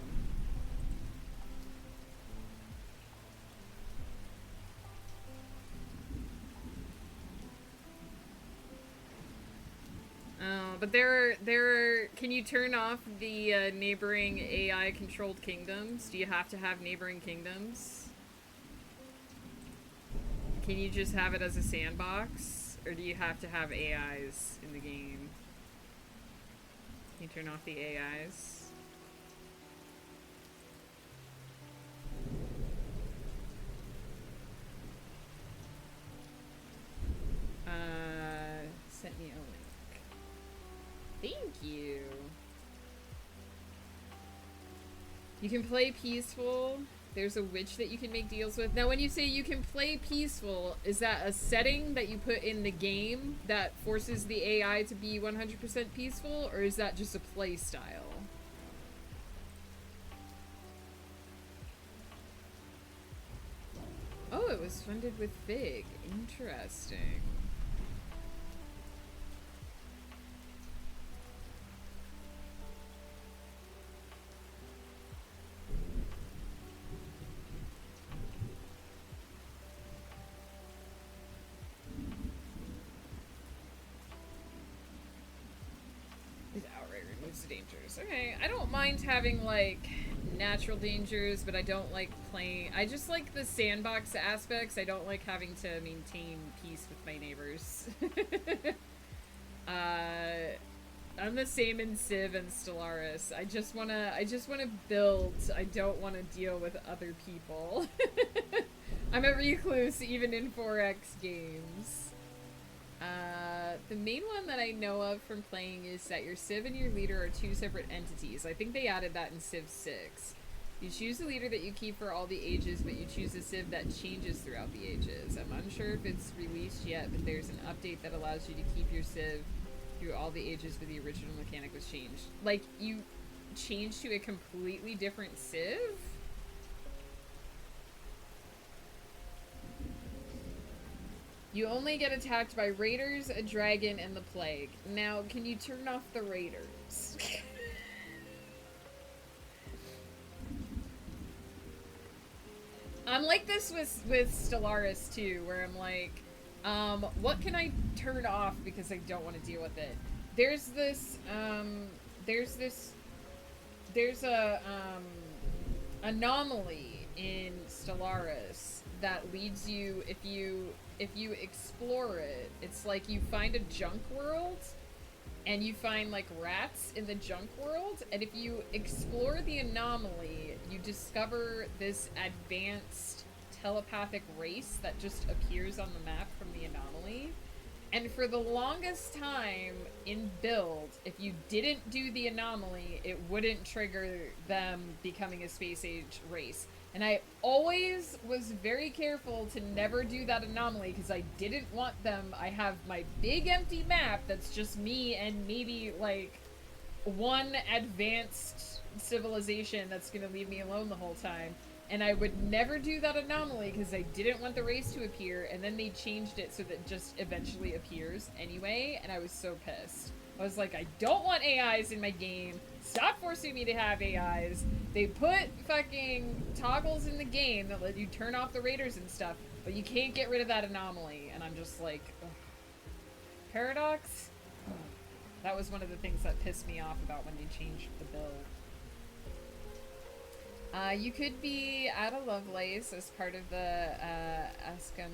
Oh, but there are, can you turn off the neighboring AI controlled kingdoms? Do you have to have neighboring kingdoms? Can you just have it as a sandbox? Or do you have to have AIs in the game? Can you turn off the AIs? Sent me a link. Thank you. You can play peaceful. There's a witch that you can make deals with. Now, when you say you can play peaceful, is that a setting that you put in the game that forces the AI to be 100% peaceful, or is that just a play style? Oh, it was funded with Fig. Interesting. Dangers. Okay, I don't mind having like natural dangers, but I don't like playing. I just like the sandbox aspects. I don't like having to maintain peace with my neighbors. I'm the same in Civ and Stellaris. I just wanna build. I don't want to deal with other people. I'm a recluse even in 4X games. The main one that I know of from playing is that your Civ and your leader are two separate entities. I think they added that in Civ 6. You choose a leader that you keep for all the ages, but you choose a Civ that changes throughout the ages. I'm unsure if it's released yet, but there's an update that allows you to keep your Civ through all the ages where the original mechanic was changed. Like, you change to a completely different Civ? You only get attacked by raiders, a dragon, and the plague. Now, can you turn off the raiders? I'm like this with Stellaris, too, where I'm like, what can I turn off because I don't want to deal with it? There's a anomaly in Stellaris that leads you, if you explore it, it's like you find a junk world and you find like rats in the junk world, and if you explore the anomaly, you discover this advanced telepathic race that just appears on the map from the anomaly. And for the longest time in build, if you didn't do the anomaly, it wouldn't trigger them becoming a space age race. And I always was very careful to never do that anomaly because I didn't want them. I have my big empty map that's just me and maybe like one advanced civilization that's going to leave me alone the whole time. And I would never do that anomaly because I didn't want the race to appear, and then they changed it so that it just eventually appears anyway, and I was so pissed. I was like, I don't want AIs in my game. Stop forcing me to have AIs. They put fucking toggles in the game that let you turn off the raiders and stuff, but you can't get rid of that anomaly, and I'm just like, ugh. Paradox? Ugh. That was one of the things that pissed me off about when they changed the build. You could be at a Lovelace as part of the Ascom.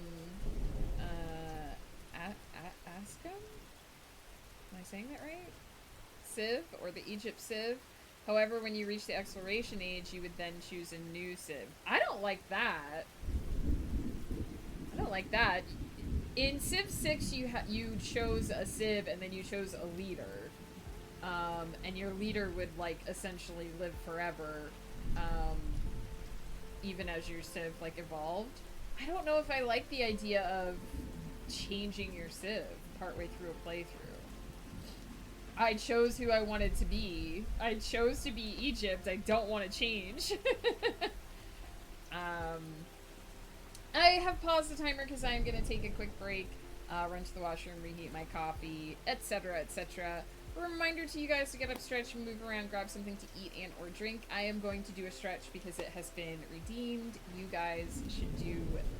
Ascom? Am I saying that right? Civ, or the Egypt Civ. However, when you reach the exploration age, you would then choose a new Civ. I don't like that. I don't like that. In Civ 6, you chose a Civ and then you chose a leader. and your leader would like essentially live forever, um, even as your civ like evolved. I don't know if I like the idea of changing your civ partway through a playthrough. I chose who I wanted to be. I chose to be Egypt. I don't want to change. um, I have paused the timer because I am going to take a quick break, run to the washroom, reheat my coffee, etc., etc. A reminder to you guys to get up, stretch, move around, grab something to eat and or drink. I am going to do a stretch because it has been redeemed. You guys should do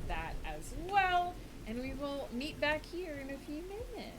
that as well. And we will meet back here in a few minutes.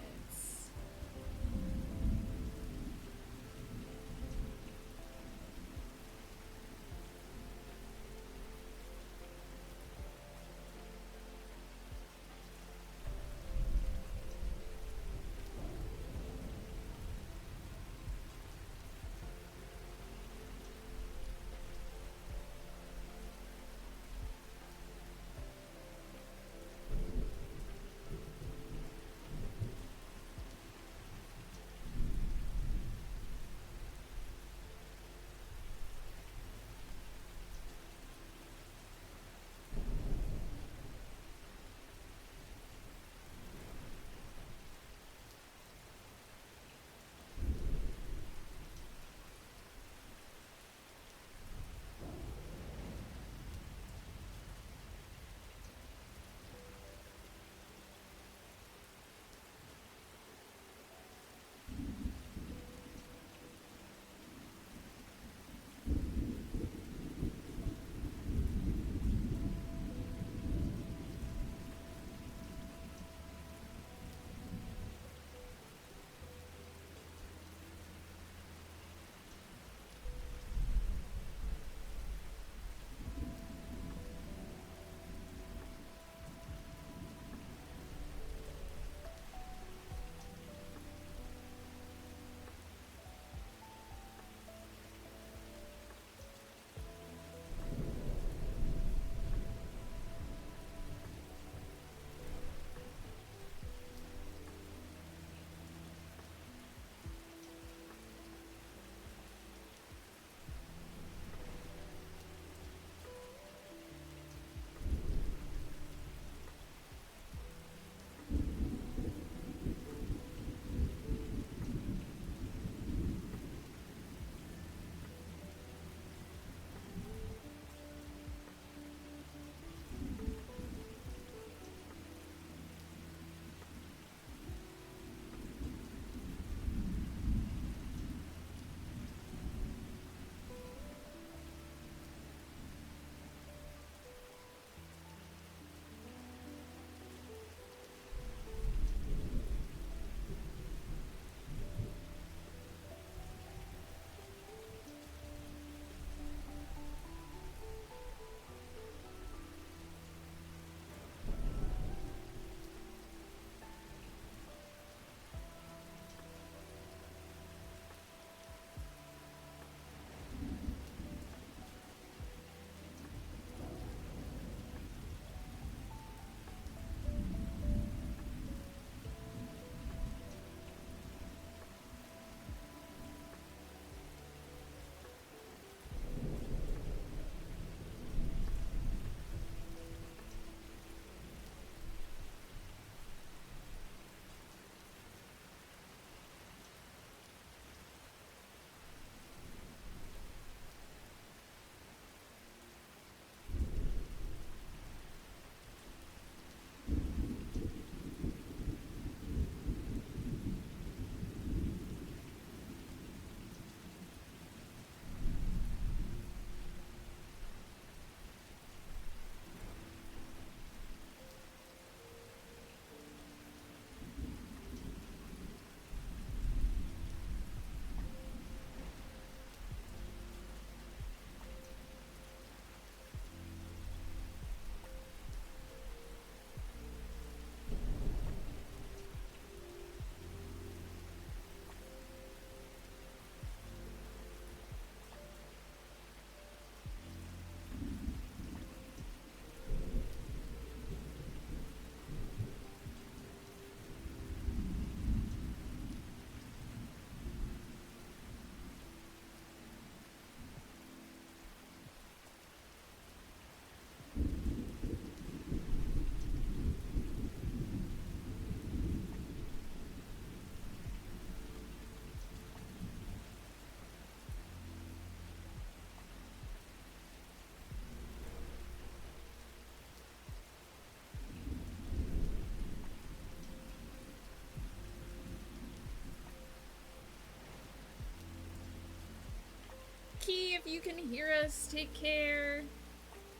Key, if you can hear us, take care.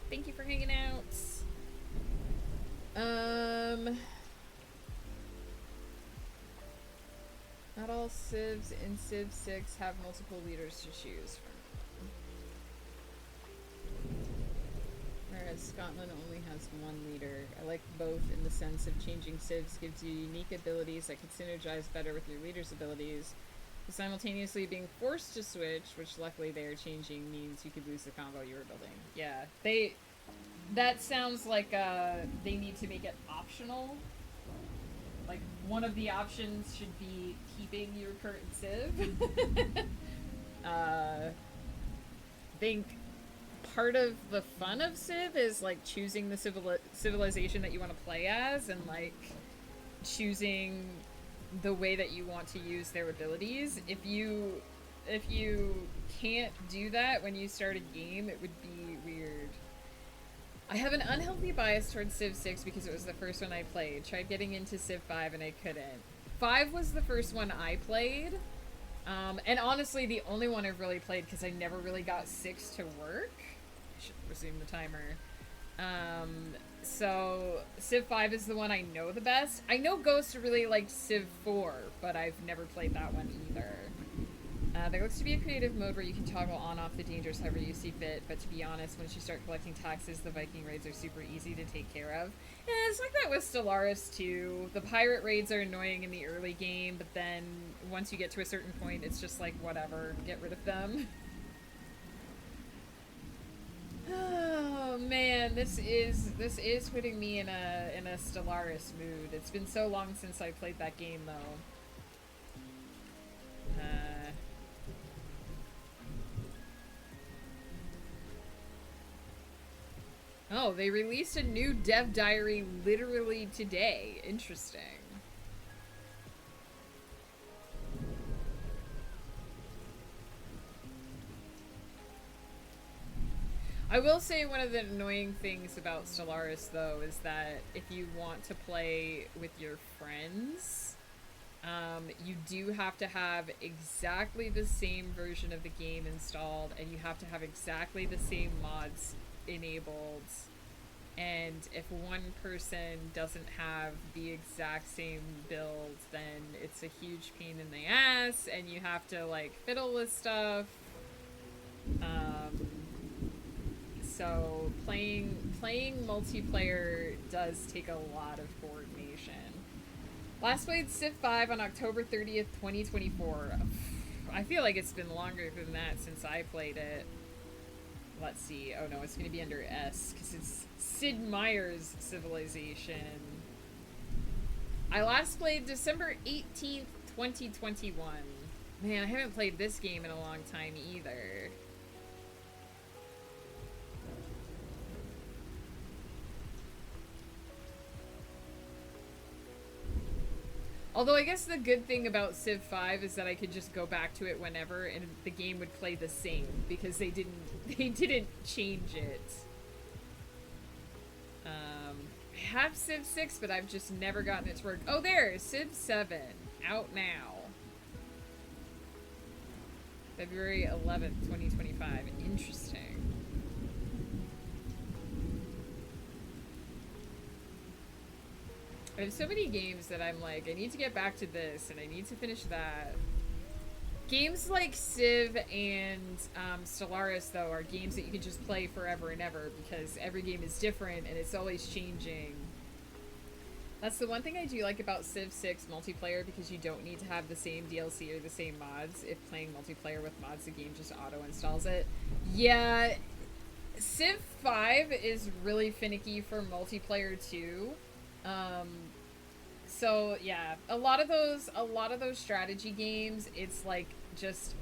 Thank you for hanging out. Not all civs in Civ 6 have multiple leaders to choose from. Whereas Scotland only has one leader. I like both in the sense of changing civs gives you unique abilities that can synergize better with your leader's abilities. But simultaneously being forced to switch, which luckily they are changing, means you could lose the combo you were building. Yeah, that sounds like they need to make it optional. Like, one of the options should be keeping your current civ. Think part of the fun of Civ is like choosing the civilization that you want to play as, and like choosing the way that you want to use their abilities. If you can't do that when you start a game, it would be weird. I have an unhealthy bias towards Civ 6 because it was the first one I played. Tried getting into Civ 5 and I couldn't. 5 was the first one I played. And honestly, the only one I've really played because I never really got 6 to work. I should resume the timer. So Civ 5 is the one I know the best. I know Ghost really liked Civ 4, but I've never played that one either. There looks to be a creative mode where you can toggle on off the dangers however you see fit, but to be honest, once you start collecting taxes, the Viking raids are super easy to take care of. Yeah, it's like that with Stellaris too. The pirate raids are annoying in the early game, but then once you get to a certain point, it's just like, whatever, get rid of them. Oh man, this is putting me in a Stellaris mood. It's been so long since I played that game though. Oh, they released a new dev diary literally today. Interesting. I will say one of the annoying things about Stellaris, though, is that if you want to play with your friends, you do have to have exactly the same version of the game installed, and you have to have exactly the same mods enabled. And if one person doesn't have the exact same build, then it's a huge pain in the ass, and you have to, like, fiddle with stuff. So playing multiplayer does take a lot of coordination. Last played Civ 5 on October 30th, 2024. I feel like it's been longer than that since I played it. Let's see. Oh no, it's going to be under S because it's Sid Meier's civilization. I last played December 18th, 2021. Man, I haven't played this game in a long time either. Although I guess the good thing about Civ 5 is that I could just go back to it whenever and the game would play the same because they didn't change it. I have Civ 6, but I've just never gotten it to work. Oh, there! Civ 7. Out now. February 11th, 2025. Interesting. I have so many games that I'm like, I need to get back to this, and I need to finish that. Games like Civ and Stellaris, though, are games that you can just play forever and ever, because every game is different, and it's always changing. That's the one thing I do like about Civ 6 multiplayer, because you don't need to have the same DLC or the same mods. If playing multiplayer with mods, the game just auto-installs it. Yeah, Civ 5 is really finicky for multiplayer, too. So yeah, a lot of those strategy games, it's like just,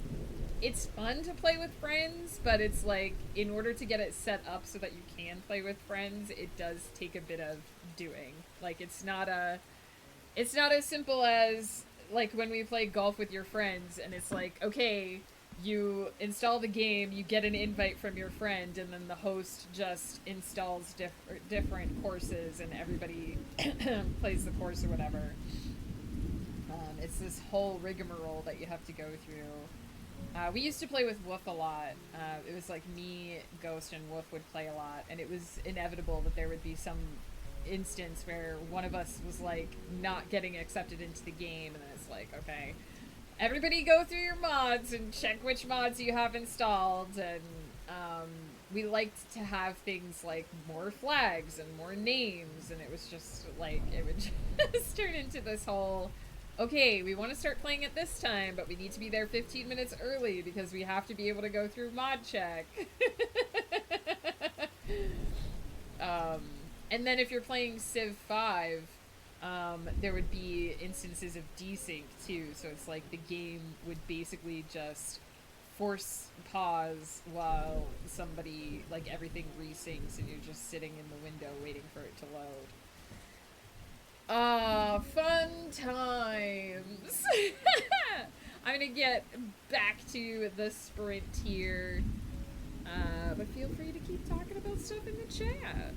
it's fun to play with friends, but it's like, in order to get it set up so that you can play with friends, it does take a bit of doing. Like, it's not as simple as, like, when we play golf with your friends, and it's like, okay, you install the game, you get an invite from your friend, and then the host just installs different courses, and everybody plays the course or whatever. It's this whole rigmarole that you have to go through. We used to play with Woof a lot. It was like me, Ghost, and Woof would play a lot, and it was inevitable that there would be some instance where one of us was like not getting accepted into the game, and then it's like, okay, everybody go through your mods and check which mods you have installed. And we liked to have things like more flags and more names, and it was just like, it would just turn into this whole, okay, we want to start playing at this time, but we need to be there 15 minutes early because we have to be able to go through mod check. um, and then if you're playing Civ 5, there would be instances of desync too, so it's like the game would basically just force pause while somebody, like, everything resyncs and you're just sitting in the window waiting for it to load. Ah, fun times. I'm gonna get back to the sprint here, but feel free to keep talking about stuff in the chat.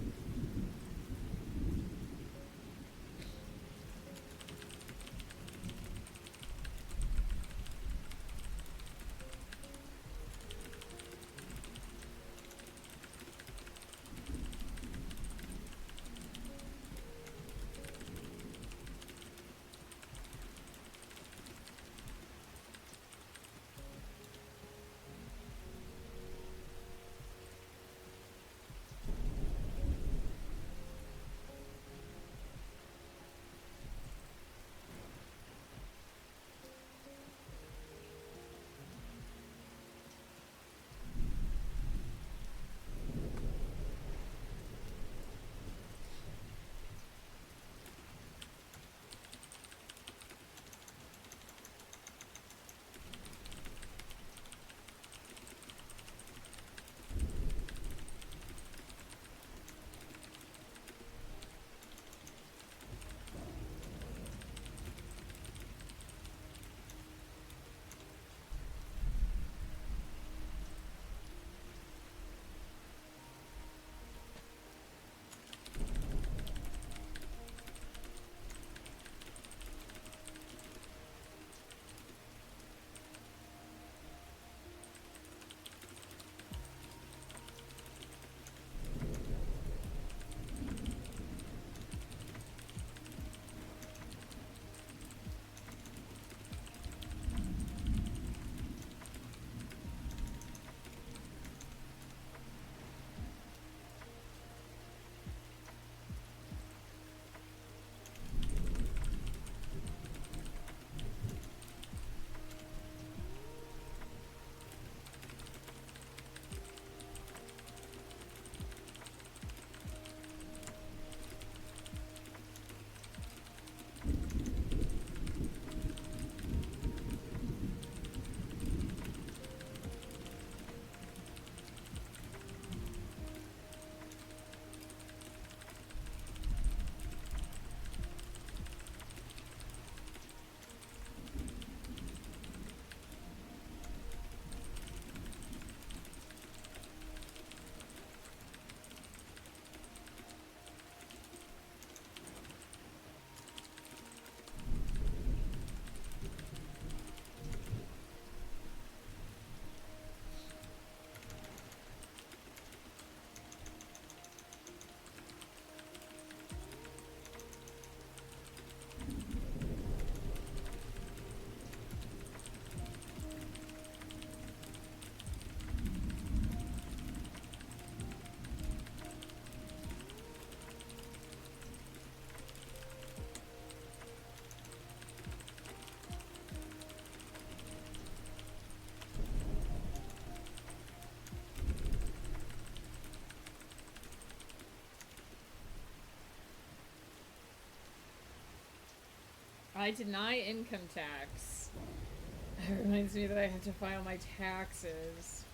I deny income tax. It reminds me that I have to file my taxes.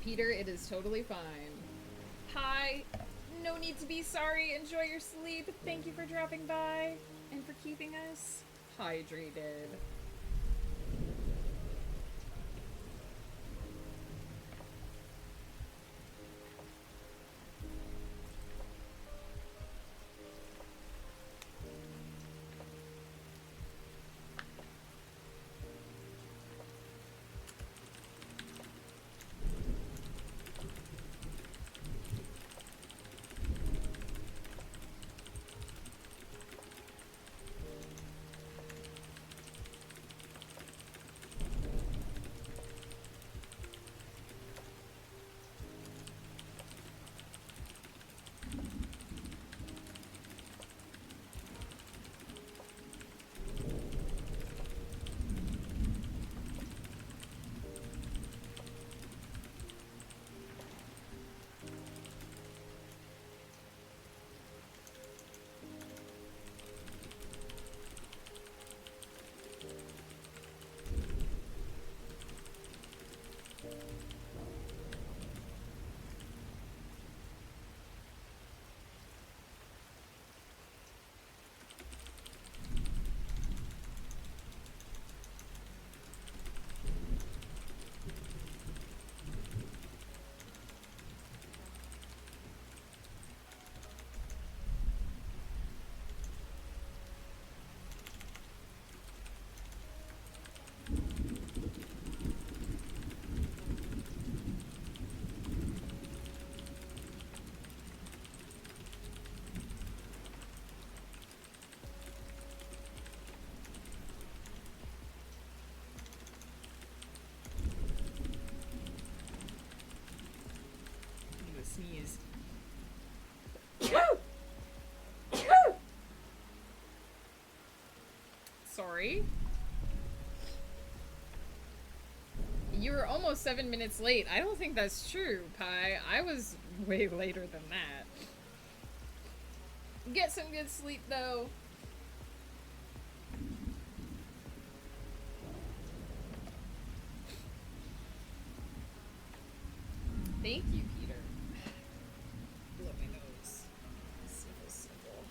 Peter, it is totally fine. Hi. No need to be sorry. Enjoy your sleep. Thank you for dropping by and for keeping us hydrated. Sneeze. Sorry. You were almost 7 minutes late. I don't think that's true, Pi. I was way later than that. Get some good sleep, though. Thank you, Peter. Blow my nose. Simple, simple.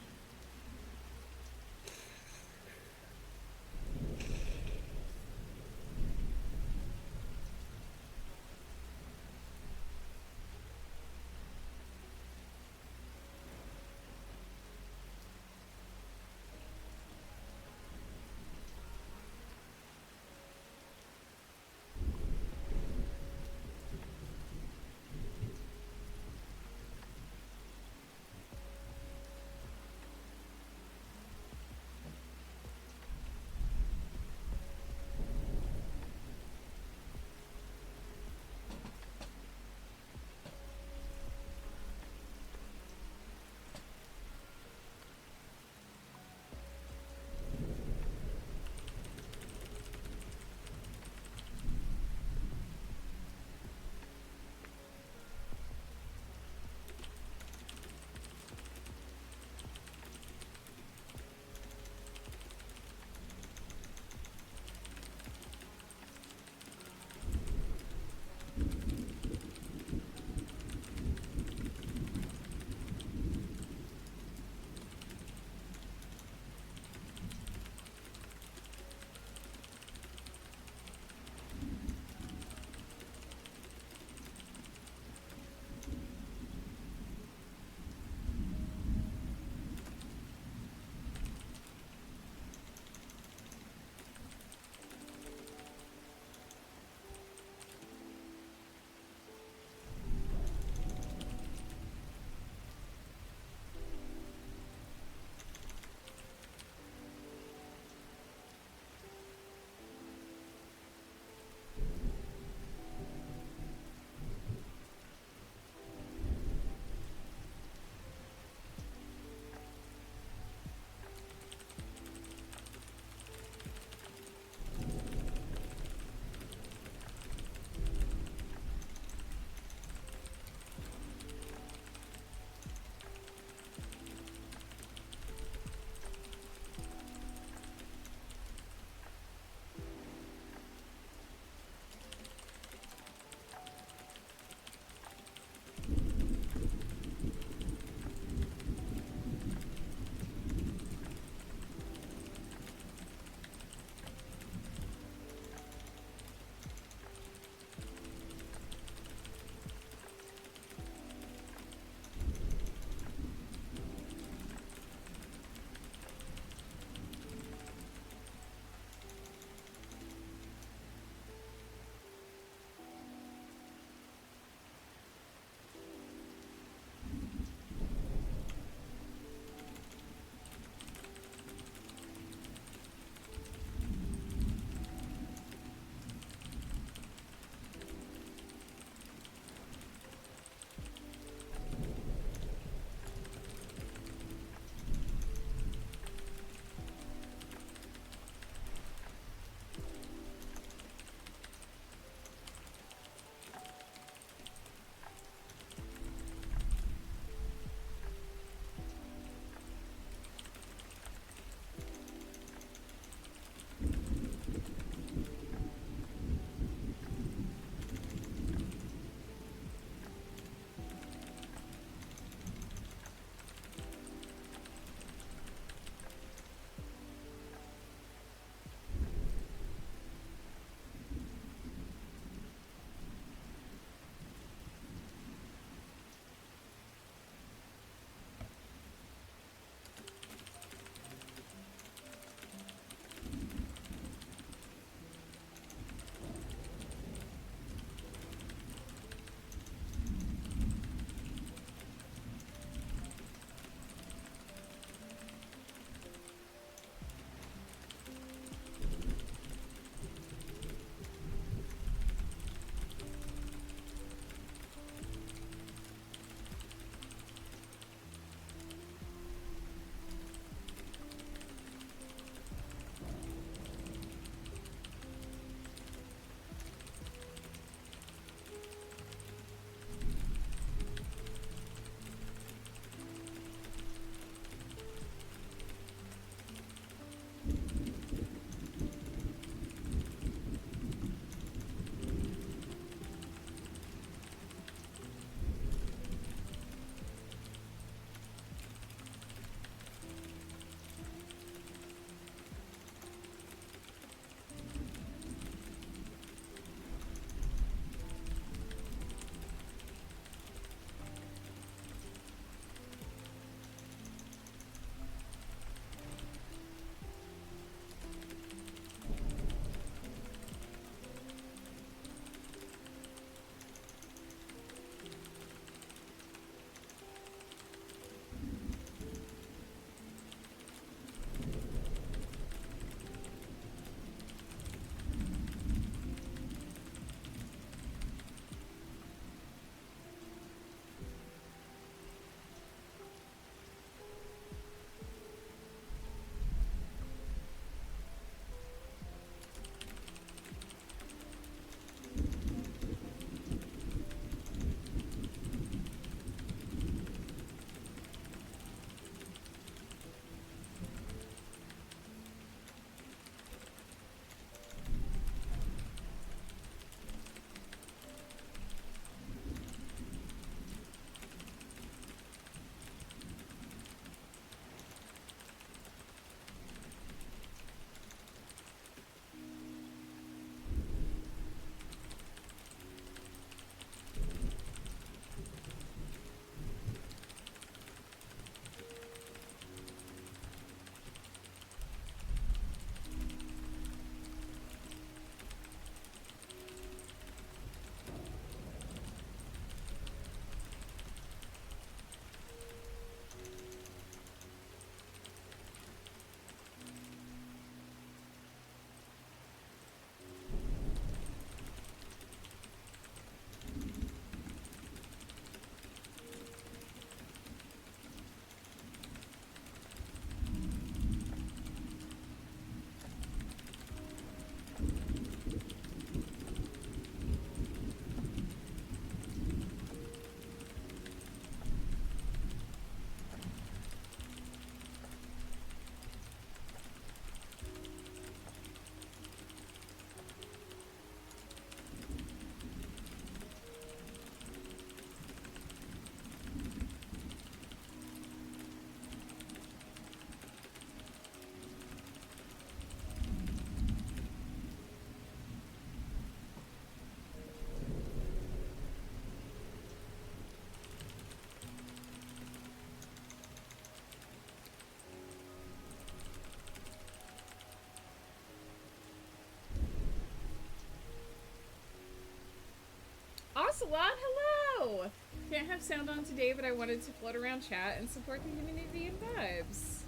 Ocelot, hello! Can't have sound on today, but I wanted to float around chat and support the community and vibes.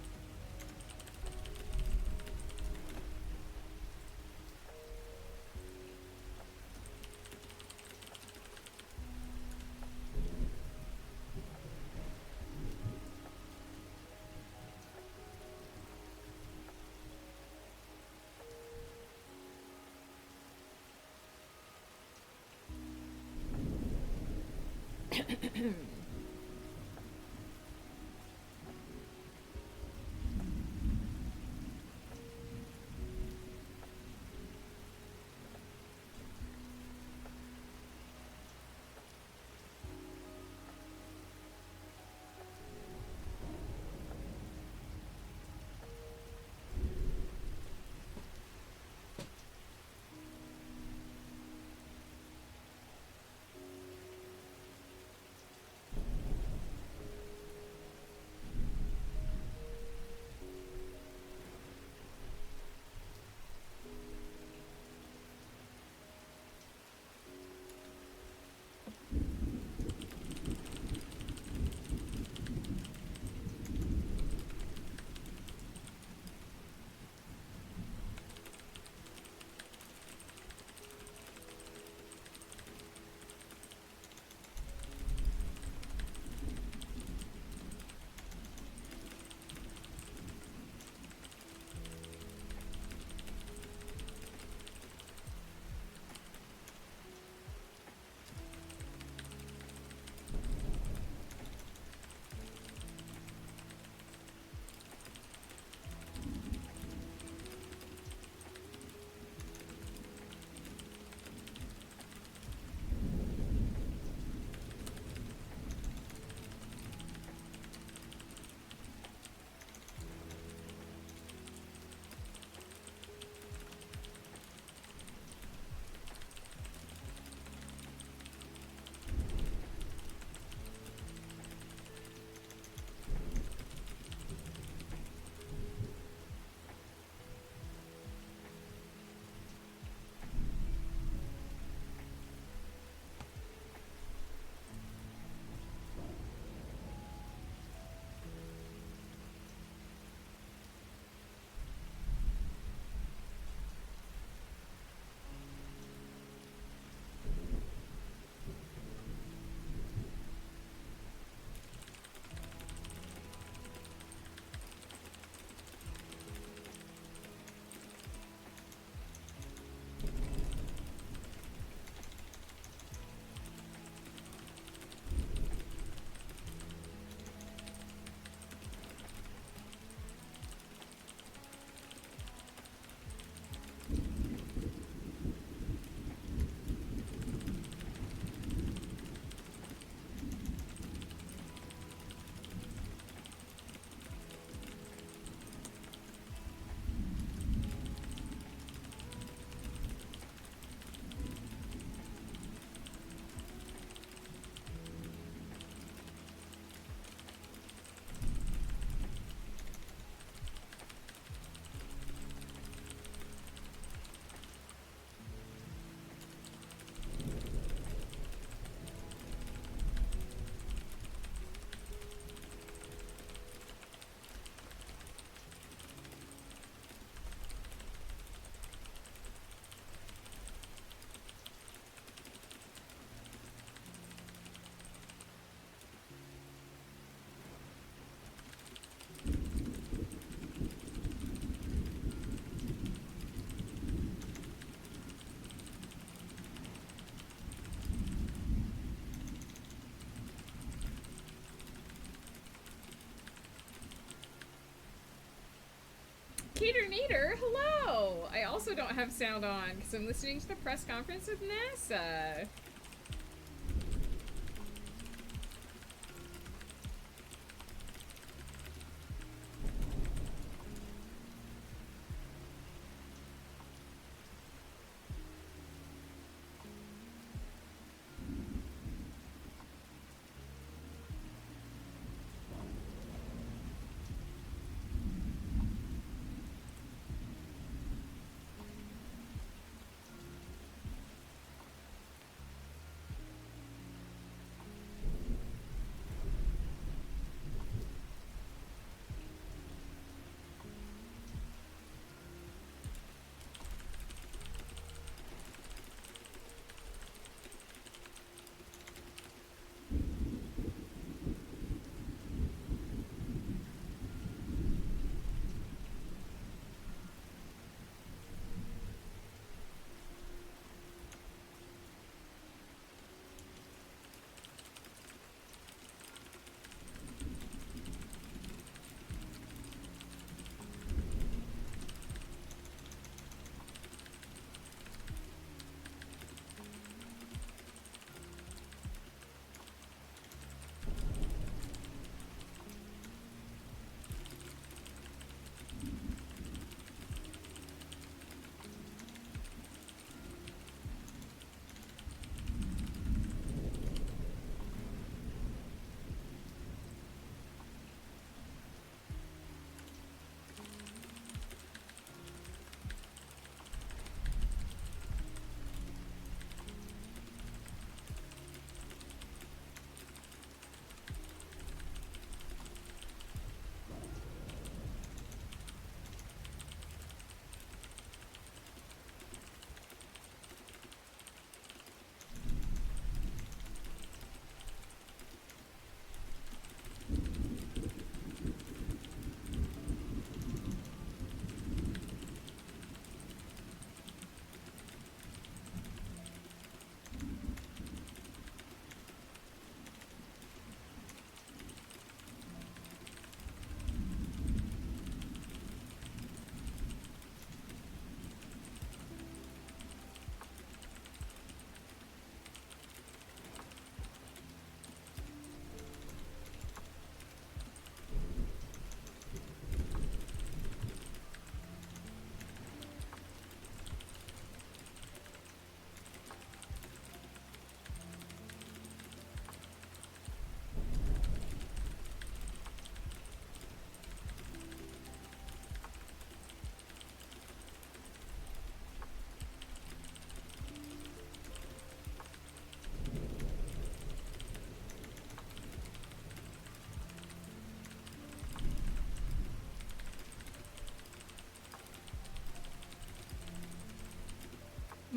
Keter Neater, hello! I also don't have sound on because I'm listening to the press conference with NASA.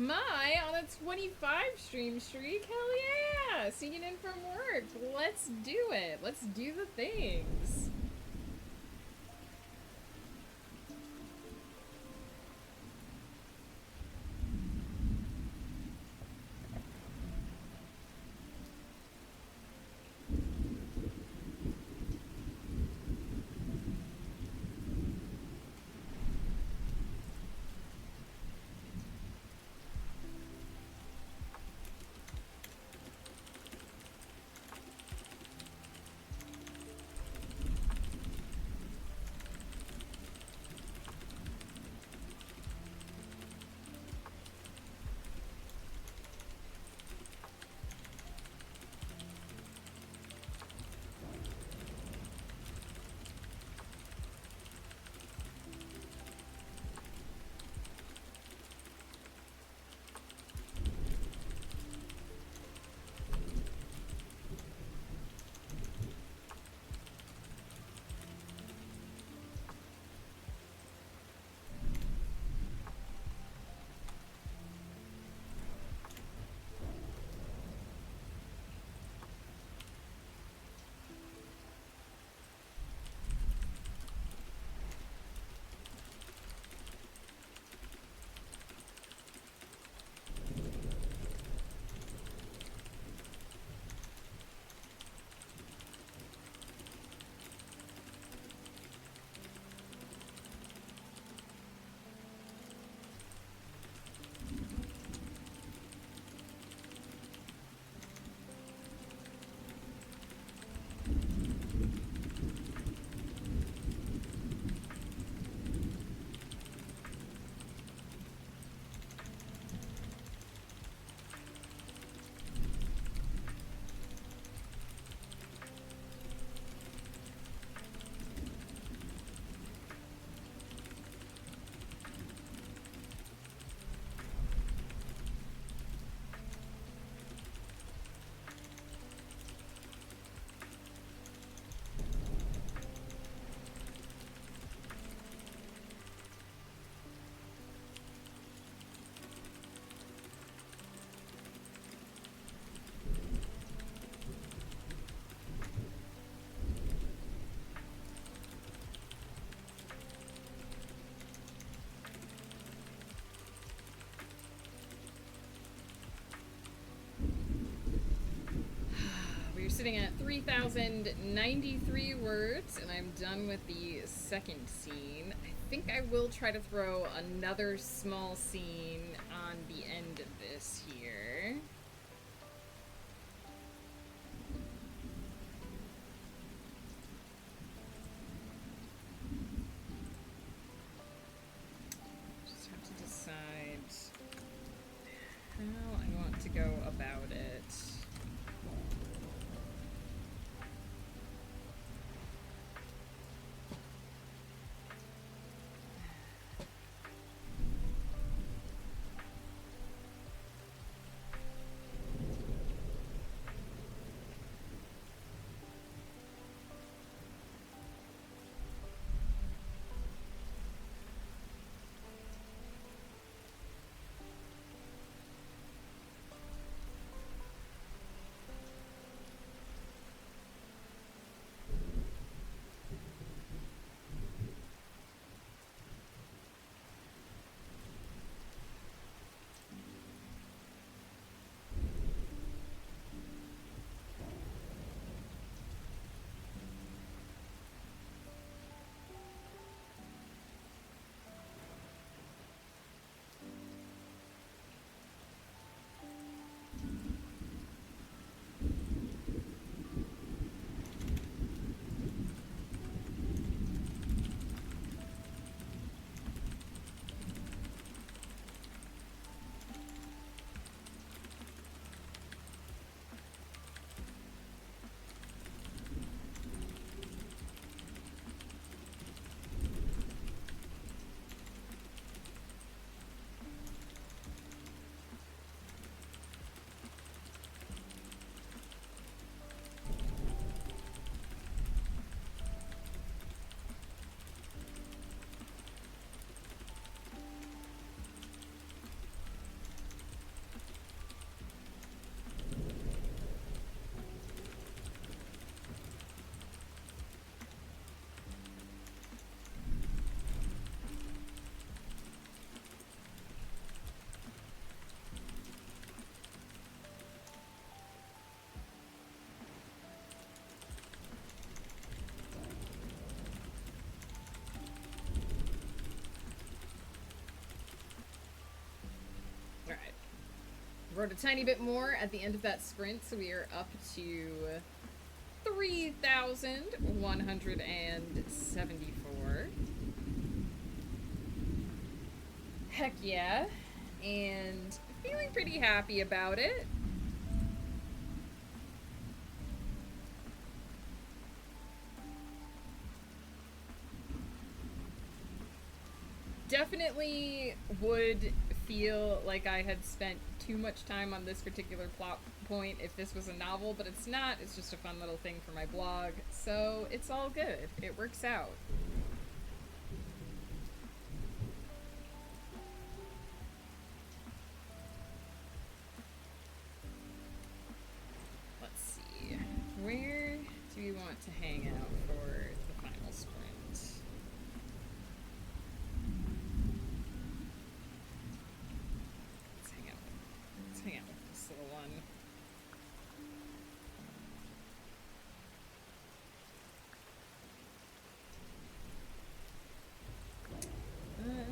My on a 25 stream streak? Hell yeah! Sneaking in from work. Let's do it. Let's do the things. We're sitting at 3,093 words, and I'm done with the second scene. I think I will try to throw another small scene on the end of this here. Just have to decide how I want to go about it. Wrote a tiny bit more at the end of that sprint, so we are up to 3,174. Heck yeah. And feeling pretty happy about it. Definitely would feel like I had spent too much time on this particular plot point if this was a novel, but it's not. It's just a fun little thing for my blog, so it's all good. It works out. Let's see. Where do we want to hang out for the final sprint? Let's hang out with this little one.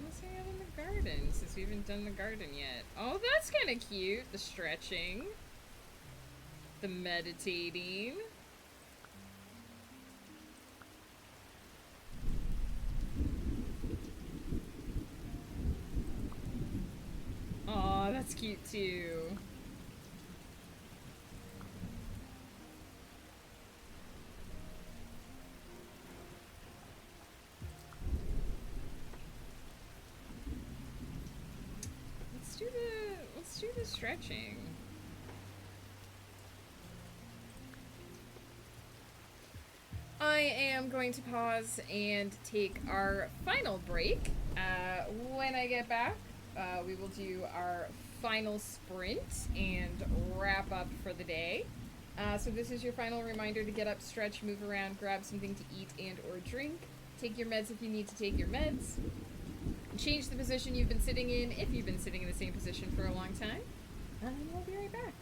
Let's hang out in the garden, since we haven't done the garden yet. Oh, that's kind of cute. The stretching. The meditating. Aw, that's cute too. Let's do the stretching. I am going to pause and take our final break. When I get back, we will do our final sprint and wrap up for the day. So this is your final reminder to get up, stretch, move around, grab something to eat and or drink. Take your meds if you need to take your meds. Change the position you've been sitting in if you've been sitting in the same position for a long time. And we'll be right back.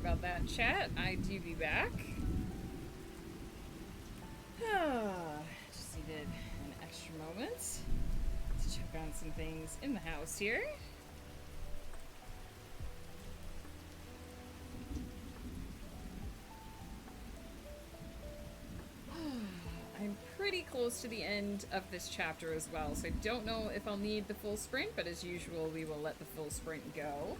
about that, chat. I do be back. Just needed an extra moment to check on some things in the house here. I'm pretty close to the end of this chapter as well, so I don't know if I'll need the full sprint, but as usual, we will let the full sprint go.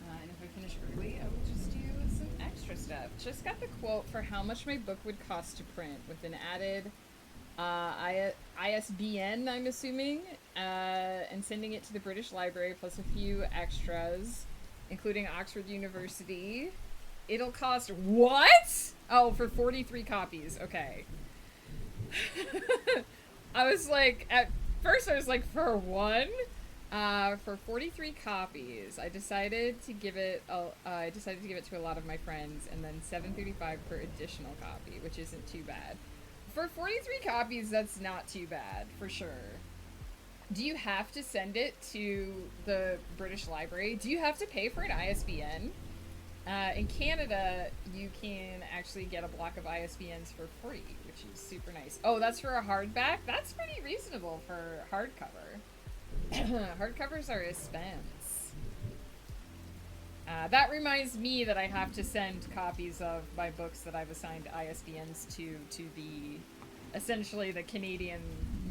And if I finish early, I will just do some extra stuff. Just got the quote for how much my book would cost to print with an added ISBN, I'm assuming, and sending it to the British Library plus a few extras, including Oxford University. It'll cost what? Oh, for 43 copies. Okay. I was like, at first I was like, for one? For 43 copies, I decided to give it to a lot of my friends, and then $7.35 per additional copy, which isn't too bad. For 43 copies, that's not too bad, for sure. Do you have to send it to the British Library? Do you have to pay for an ISBN? In Canada, you can actually get a block of ISBNs for free, which is super nice. Oh, that's for a hardback? That's pretty reasonable for hardcover. Hardcovers are expense. That reminds me that I have to send copies of my books that I've assigned ISBNs to the, essentially the Canadian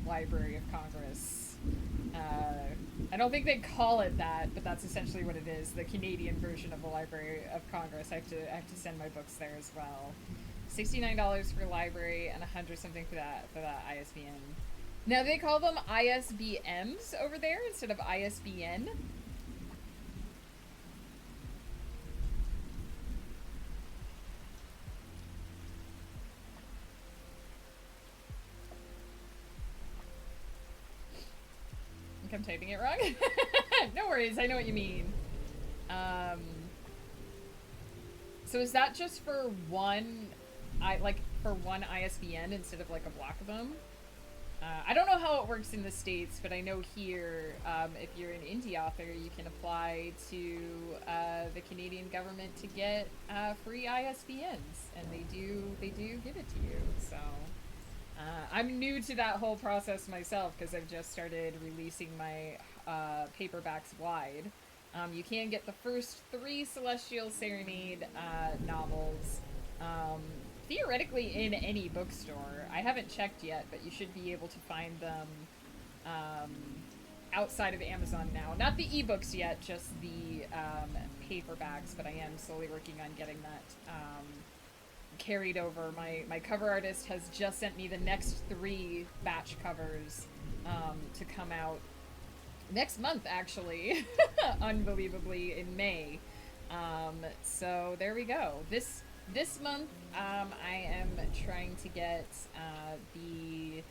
Library of Congress. I don't think they call it that, but that's essentially what it is. The Canadian version of the Library of Congress. I have to send my books there as well. $69 for library and $100 something for that ISBN. Now they call them ISBMs over there instead of ISBN. I'm typing it wrong. No worries, I know what you mean. So is that just for one ISBN instead of like a block of them? I don't know how it works in the States, but I know here, if you're an indie author, you can apply to the Canadian government to get free ISBNs, and they do give it to you. So I'm new to that whole process myself because I've just started releasing my paperbacks wide. You can get the first 3 Celestial Serenade novels theoretically in any bookstore. I haven't checked yet, but you should be able to find them outside of Amazon now. Not the ebooks yet, just the paperbacks, but I am slowly working on getting that carried over. My cover artist has just sent me the next 3 batch covers to come out next month, actually. Unbelievably, in May. So there we go. This month, I am trying to get the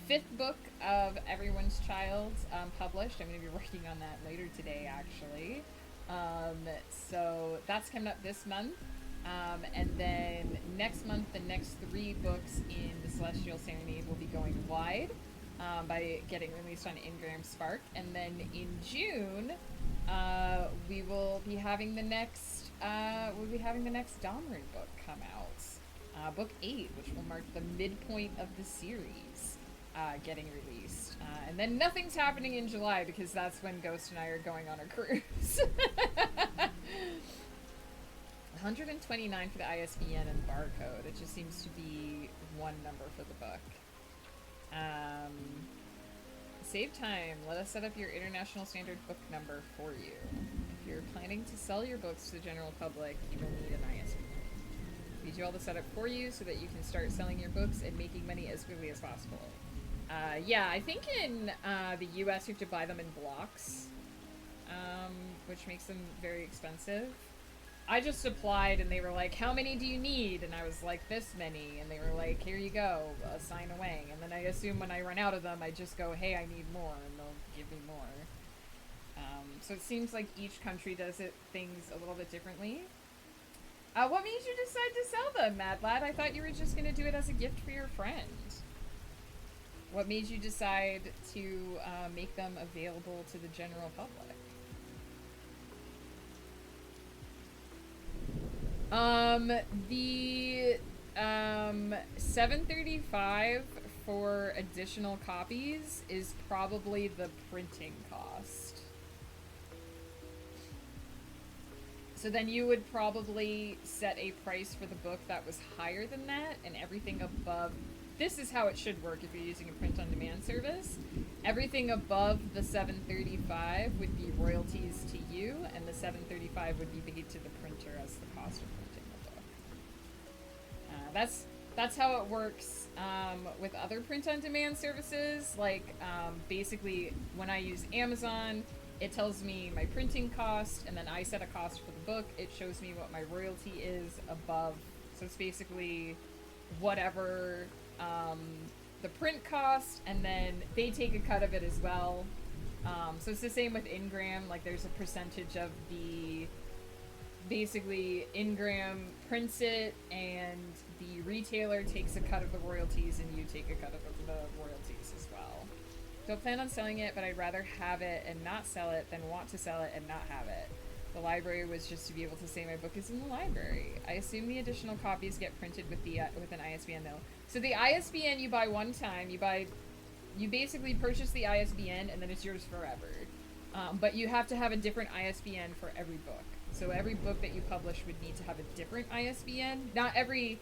5th book of Everyone's Child published. I'm going to be working on that later today, actually. So that's coming up this month. And then next month, the next 3 books in the Celestial Serenade will be going wide by getting released on Ingram Spark. And then in June, we will be having the next Domerin book come out, book 8, which will mark the midpoint of the series getting released. And then nothing's happening in July because that's when Ghost and I are going on a cruise. 129 for the ISBN and barcode. It just seems to be one number for the book. Save time. Let us set up your international standard book number for you. If you're planning to sell your books to the general public, you will need an ISBN. We do all the setup for you so that you can start selling your books and making money as quickly as possible. Yeah, I think in the US you have to buy them in blocks, which makes them very expensive. I just applied and they were like, how many do you need? And I was like, this many. And they were like, here you go, sign away. And then I assume when I run out of them, I just go, hey, I need more, and they'll give me more. So it seems like each country does things a little bit differently. What made you decide to sell them, Mad Lad? I thought you were just going to do it as a gift for your friend. What made you decide to make them available to the general public? Um, the 735 for additional copies is probably the printing cost. So then you would probably set a price for the book that was higher than that, and everything above. This is how it should work if you're using a print-on-demand service. Everything above the 735 would be royalties to you, and the 735 would be paid to the printer as the cost of printing the book. That's how it works with other print-on-demand services. Like basically, when I use Amazon, it tells me my printing cost, and then I set a cost for the book. It shows me what my royalty is above. So it's basically whatever the print cost, and then they take a cut of it as well. So it's the same with Ingram. Like there's a percentage of the, basically Ingram prints it, and the retailer takes a cut of the royalties, and you take a cut of the royalties as well. Don't plan on selling it, but I'd rather have it and not sell it than want to sell it and not have it. The library was just to be able to say my book is in the library. I assume the additional copies get printed with the with an ISBN though. So the ISBN you buy one time. You basically purchase the ISBN and then it's yours forever. But you have to have a different ISBN for every book. So every book that you publish would need to have a different ISBN. Not every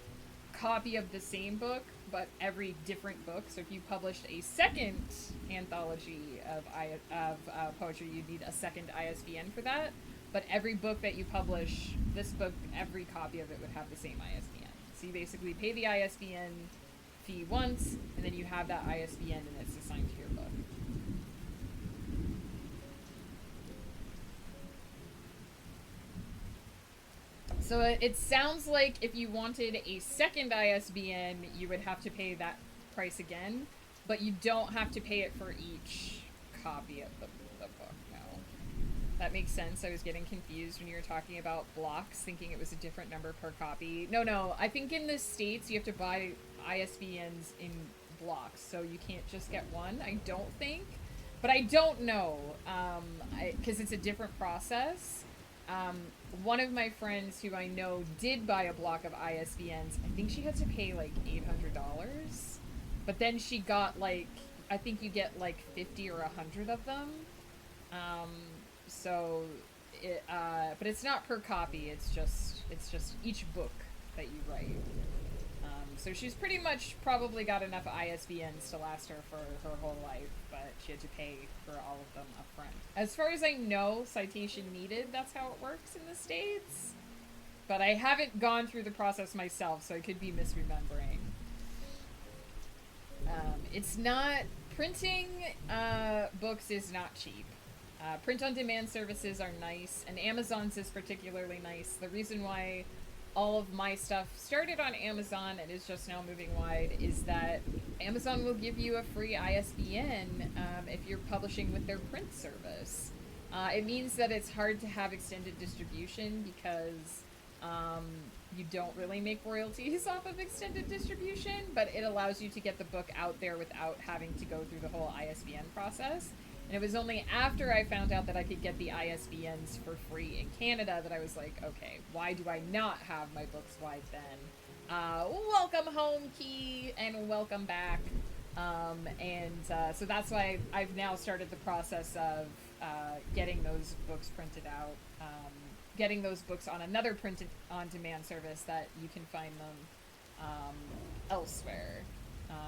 copy of the same book, but every different book. So if you published a second anthology of poetry, you'd need a second ISBN for that. But every book that you publish, this book, every copy of it would have the same ISBN. So you basically pay the ISBN fee once, and then you have that ISBN and it's assigned to your book. So it sounds like if you wanted a second ISBN, you would have to pay that price again, but you don't have to pay it for each copy of the book, no. That makes sense. I was getting confused when you were talking about blocks, thinking it was a different number per copy. No, I think in the States you have to buy ISBNs in blocks, so you can't just get one, I don't think. But I don't know, because it's a different process. One of my friends who I know did buy a block of ISBNs. I think she had to pay like $800, but then she got like, I think you get like 50 or 100 of them. So it, but it's not per copy. It's just each book that you write. So she's pretty much probably got enough ISBNs to last her for her whole life, but she had to pay for all of them up front. As far as I know, citation needed, that's how it works in the States. But I haven't gone through the process myself, so I could be misremembering. It's not, printing books is not cheap. Print-on-demand services are nice, and Amazon's is particularly nice. The reason why all of my stuff started on Amazon and is just now moving wide is that Amazon will give you a free ISBN if you're publishing with their print service. It means that it's hard to have extended distribution because you don't really make royalties off of extended distribution, but it allows you to get the book out there without having to go through the whole ISBN process. And it was only after I found out that I could get the ISBNs for free in Canada that I was like, okay, why do I not have my books wide then? Welcome home, Key, and welcome back. So that's why I've now started the process of getting those books printed out, getting those books on another print-on-demand service that you can find them elsewhere.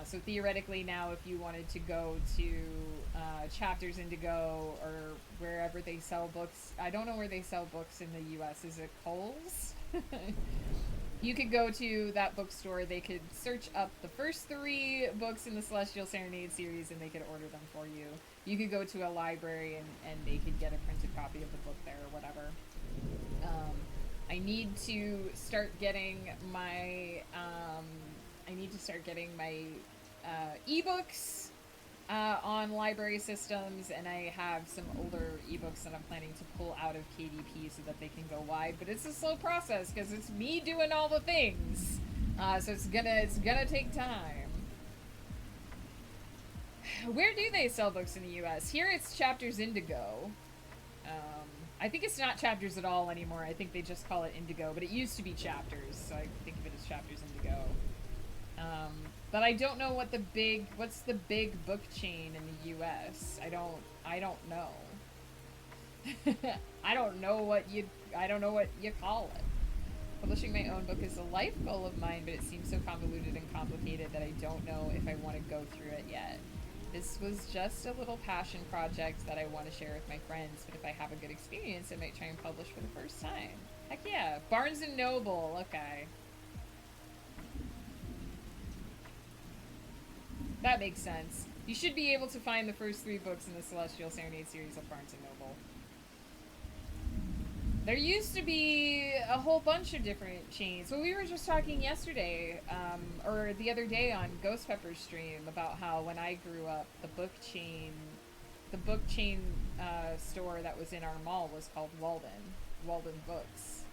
So theoretically now, if you wanted to go to Chapters Indigo or wherever they sell books, I don't know where they sell books in the US, is it Kohl's? You could go to that bookstore, they could search up the first 3 books in the Celestial Serenade series and they could order them for you. You could go to a library and they could get a printed copy of the book there or whatever. I need to start getting my ebooks on library systems, and I have some older ebooks that I'm planning to pull out of KDP so that they can go wide. But it's a slow process because it's me doing all the things, so it's gonna take time. Where do they sell books in the U.S.? Here it's Chapters Indigo. I think it's not chapters at all anymore. I think they just call it Indigo, but it used to be chapters, so I think of it as chapters Indigo. But I don't know what's the big book chain in the U.S. I don't know. I don't know what you call it. Publishing my own book is a life goal of mine, but it seems so convoluted and complicated that I don't know if I want to go through it yet. This was just a little passion project that I want to share with my friends, but if I have a good experience, I might try and publish for the first time. Heck yeah. Barnes & Noble. Okay. That makes sense. You should be able to find the first 3 books in the Celestial Serenade series at Barnes & Noble. There used to be a whole bunch of different chains. Well, we were just talking yesterday, or the other day on Ghost Pepper's stream about how when I grew up, the book chain store that was in our mall was called Walden Books.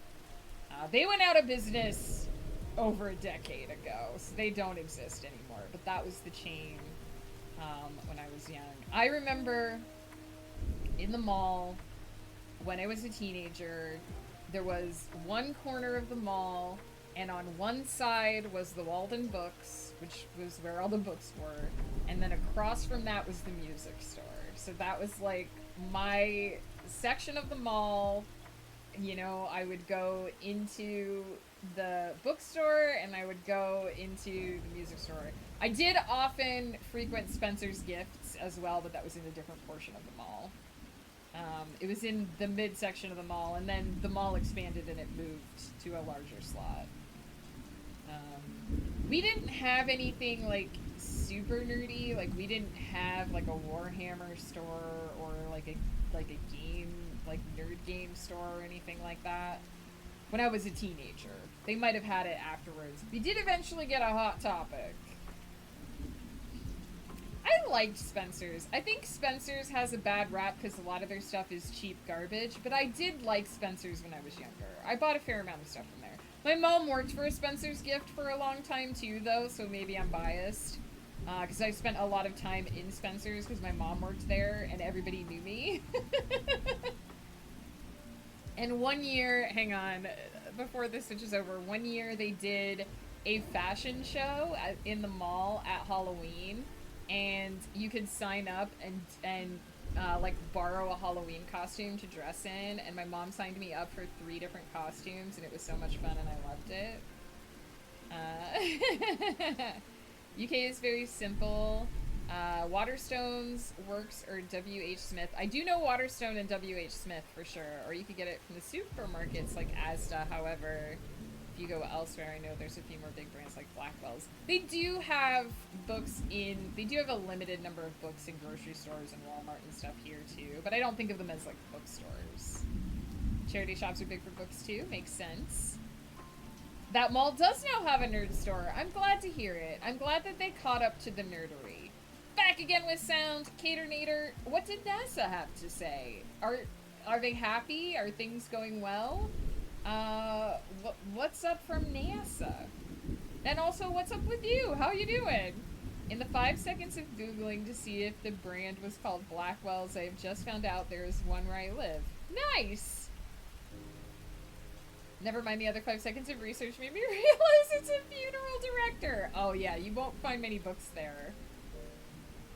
They went out of business over a decade ago, so they don't exist anymore. But that was the chain when I was young. I remember in the mall, when I was a teenager, there was one corner of the mall, and on one side was the Walden Books, which was where all the books were, and then across from that was the music store. So that was like my section of the mall. You know, I would go into the bookstore and I would go into the music store. I did often frequent Spencer's Gifts as well, but that was in a different portion of the mall. It was in the midsection of the mall, and then the mall expanded and it moved to a larger slot. We didn't have anything like super nerdy. Like we didn't have like a Warhammer store or like a game, like nerd game store or anything like that. When I was a teenager, they might have had it afterwards. We did eventually get a Hot Topic. I liked Spencer's. I think Spencer's has a bad rap because a lot of their stuff is cheap garbage, but I did like Spencer's when I was younger. I bought a fair amount of stuff from there. My mom worked for a Spencer's Gift for a long time too, though, so maybe I'm biased. Because I spent a lot of time in Spencer's because my mom worked there and everybody knew me. And one year, hang on, before this switches over, one year they did a fashion show in the mall at Halloween. And you could sign up and like borrow a Halloween costume to dress in, and my mom signed me up for 3 different costumes, and it was so much fun, and I loved it. UK is very simple. Waterstones Works or W.H. Smith. I do know Waterstone and W.H. Smith for sure, or you could get it from the supermarkets like Asda. However, if you go elsewhere, I know there's a few more big brands like Blackwell's. They do have a limited number of books in grocery stores and Walmart and stuff here too, but I don't think of them as like bookstores. Charity shops are big for books too, makes sense. That mall does now have a nerd store. I'm glad to hear it. I'm glad that they caught up to the nerdery. Back again with sound. Caternator, what did NASA have to say? Are they happy? Are things going well? What's up from NASA? And also, what's up with you? How you doing? In the 5 seconds of Googling to see if the brand was called Blackwell's, I have just found out there is one where I live. Nice! Never mind, the other 5 seconds of research made me realize it's a funeral director. Oh yeah, you won't find many books there.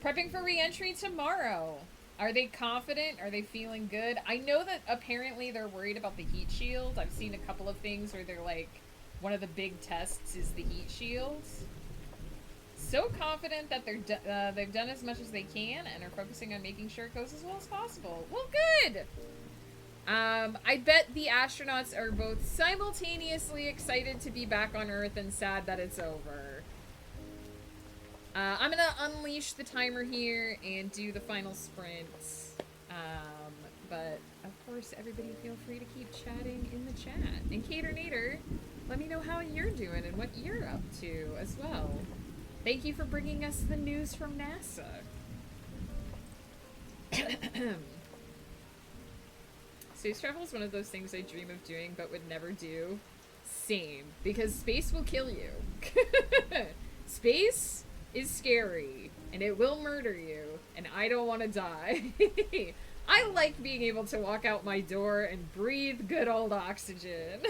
Prepping for re-entry tomorrow. Are they confident? Are they feeling good? I know that apparently they're worried about the heat shield. I've seen a couple of things where they're like, one of the big tests is the heat shield. So confident that they've done as much as they can and are focusing on making sure it goes as well as possible. Well, good! I bet the astronauts are both simultaneously excited to be back on Earth and sad that it's over. I'm gonna unleash the timer here and do the final sprint. But, of course, everybody feel free to keep chatting in the chat. And Caternator, let me know how you're doing and what you're up to as well. Thank you for bringing us the news from NASA. Space travel is one of those things I dream of doing but would never do. Same. Because space will kill you. Space is scary. And it will murder you. And I don't want to die. I like being able to walk out my door and breathe good old oxygen.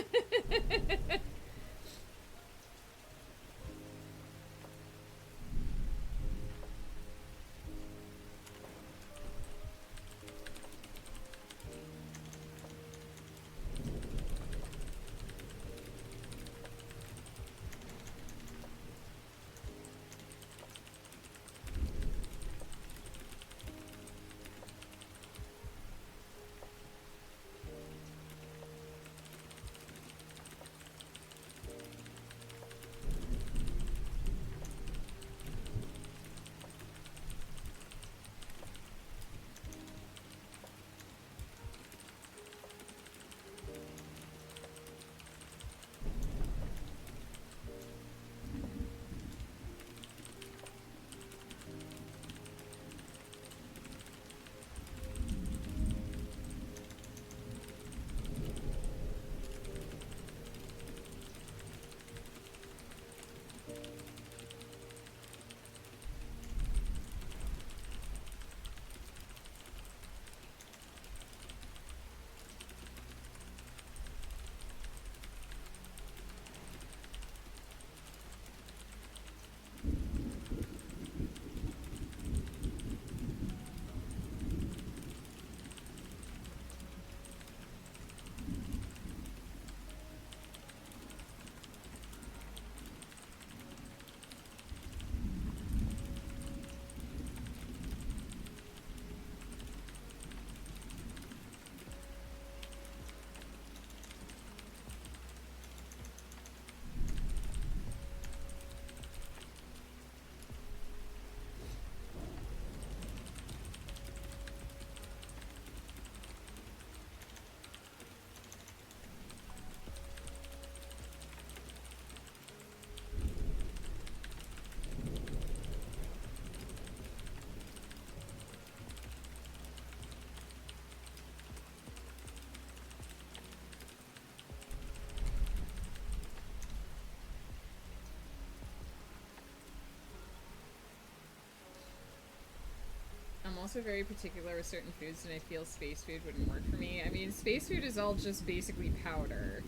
I'm also very particular with certain foods, and I feel space food wouldn't work for me. I mean, space food is all just basically powder.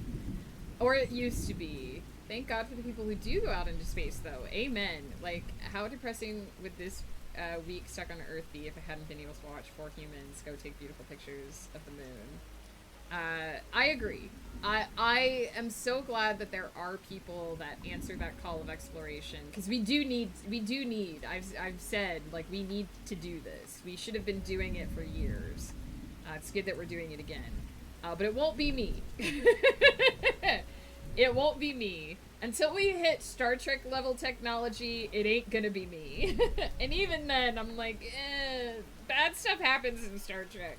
Or it used to be. Thank God for the people who do go out into space, though. Amen. Like, how depressing would this week stuck on Earth be if I hadn't been able to watch 4 humans go take beautiful pictures of the moon? I agree. I am so glad that there are people that answer that call of exploration, because we do need, I've said, like, we need to do this. We should have been doing it for years. It's good that we're doing it again. But it won't be me. It won't be me. Until we hit Star Trek level technology, it ain't gonna be me. And even then, I'm like, bad stuff happens in Star Trek.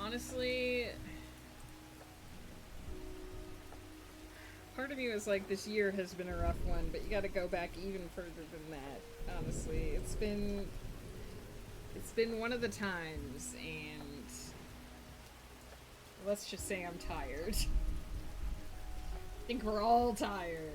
honestly, part of me was like, this year has been a rough one, but you gotta go back even further than that, honestly. It's been one of the times, and let's just say I'm tired. I think we're all tired.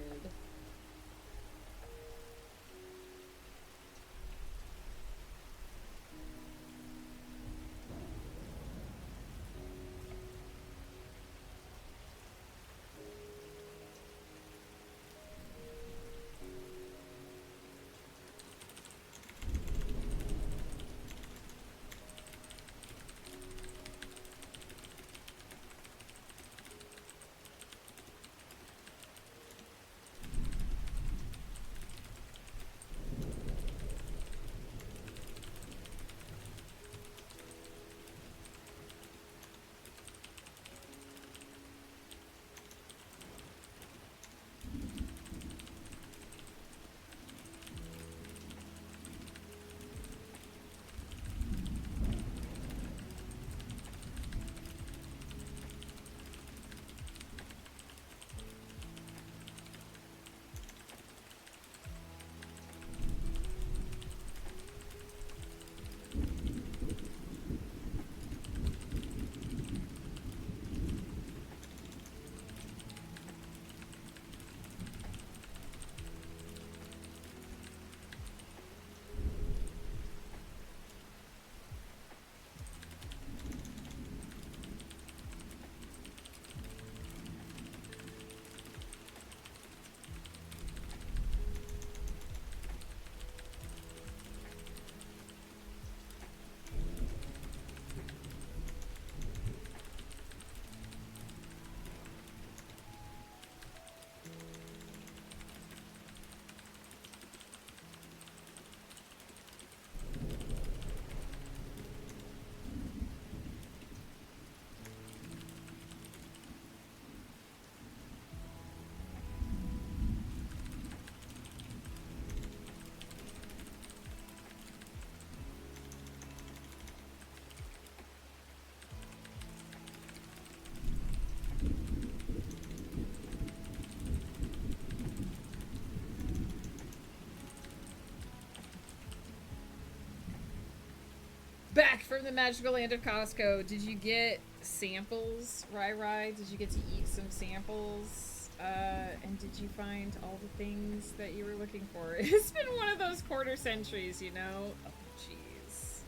Back from the magical land of Costco. Did you get samples, Rai? Did you get to eat some samples? And did you find all the things that you were looking for? It's been one of those quarter centuries, you know? Oh, jeez.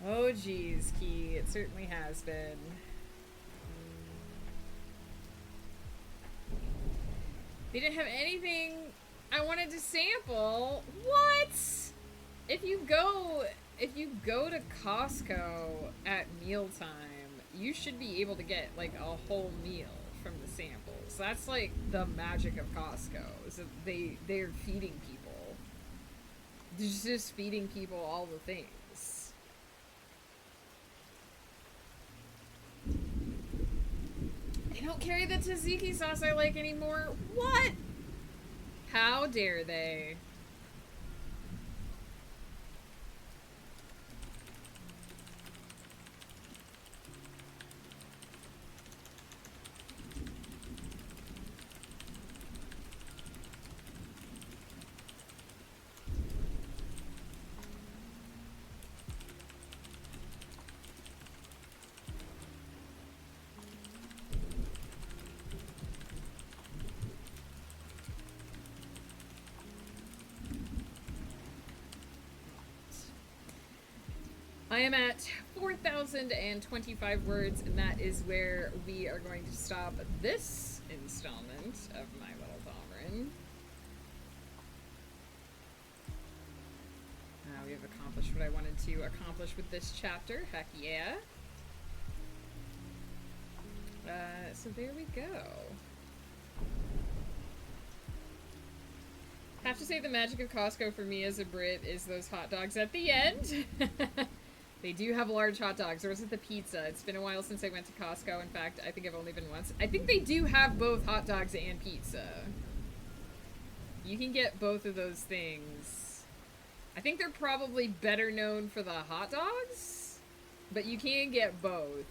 Oh, jeez, Key. It certainly has been. They didn't have anything I wanted to sample. What? If you go to Costco at mealtime, you should be able to get like a whole meal from the samples. That's like the magic of Costco. Is that they're feeding people. They're just feeding people all the things. They don't carry the tzatziki sauce I like anymore. What? How dare they? I am at 4,025 words, and that is where we are going to stop this installment of My Little Domerin. We have accomplished what I wanted to accomplish with this chapter. Heck yeah. So there we go. Have to say the magic of Costco for me as a Brit is those hot dogs at the end. They do have large hot dogs. Or was it the pizza? It's been a while since I went to Costco. In fact, I think I've only been once. I think they do have both hot dogs and pizza. You can get both of those things. I think they're probably better known for the hot dogs. But you can get both.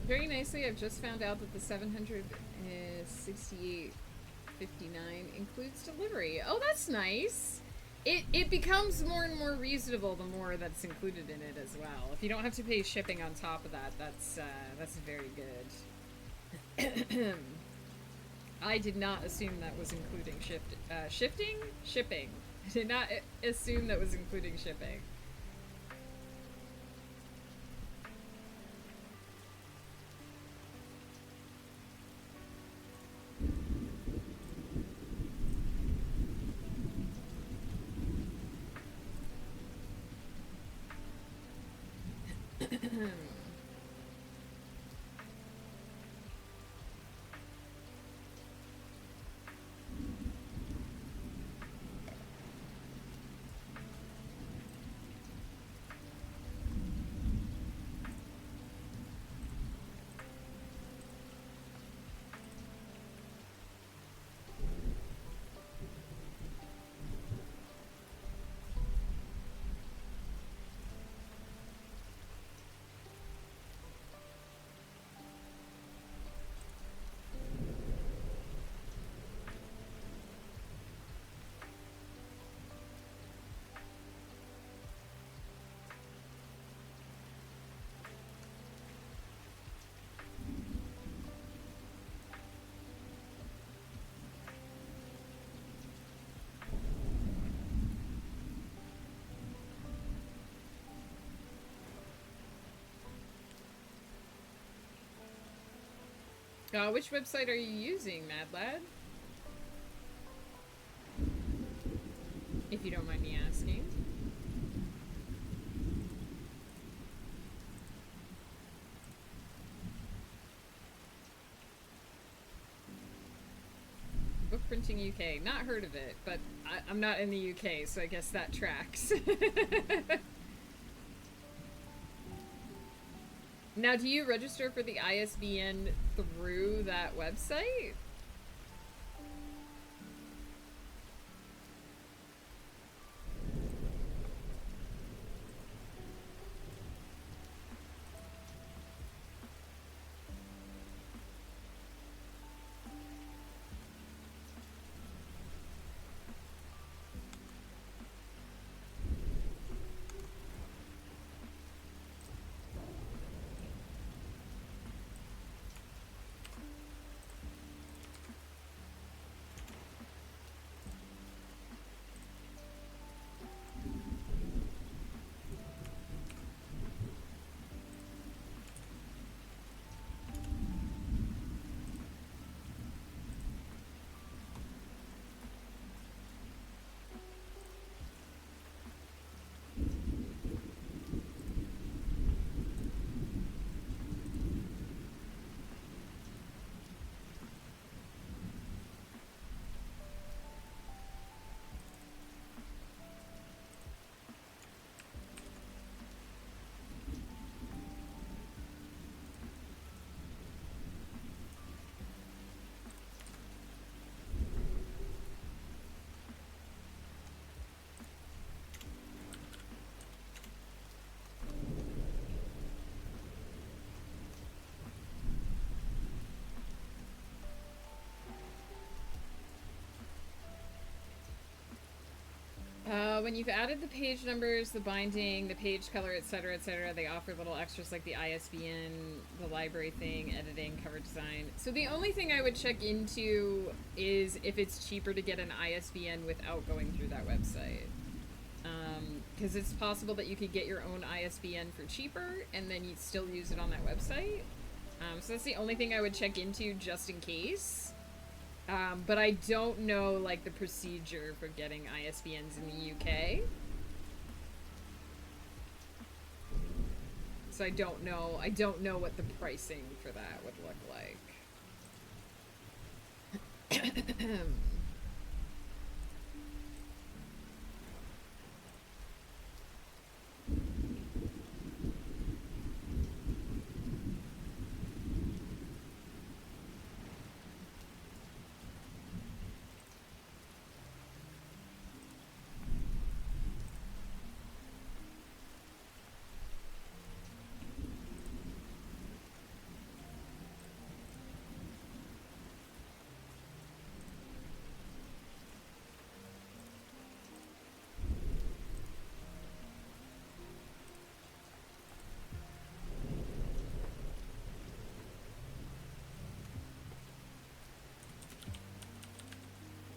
Very nicely, I've just found out that the 768.59 includes delivery. Oh, that's nice. It becomes more and more reasonable the more that's included in it as well. If you don't have to pay shipping on top of that, that's very good. I did not assume that was including shipping. I did not assume that was including shipping. Which website are you using, Mad Lad? If you don't mind me asking. Book Printing UK. Not heard of it, but I'm not in the UK, so I guess that tracks. Now, do you register for the ISBN through that website? When you've added the page numbers, the binding, the page color, etc., etc., they offer little extras like the ISBN, the library thing, editing, cover design. So the only thing I would check into is if it's cheaper to get an ISBN without going through that website. Because it's possible that you could get your own ISBN for cheaper and then you'd still use it on that website. So that's the only thing I would check into just in case. But I don't know, like, the procedure for getting ISBNs in the UK. So I don't know what the pricing for that would look like.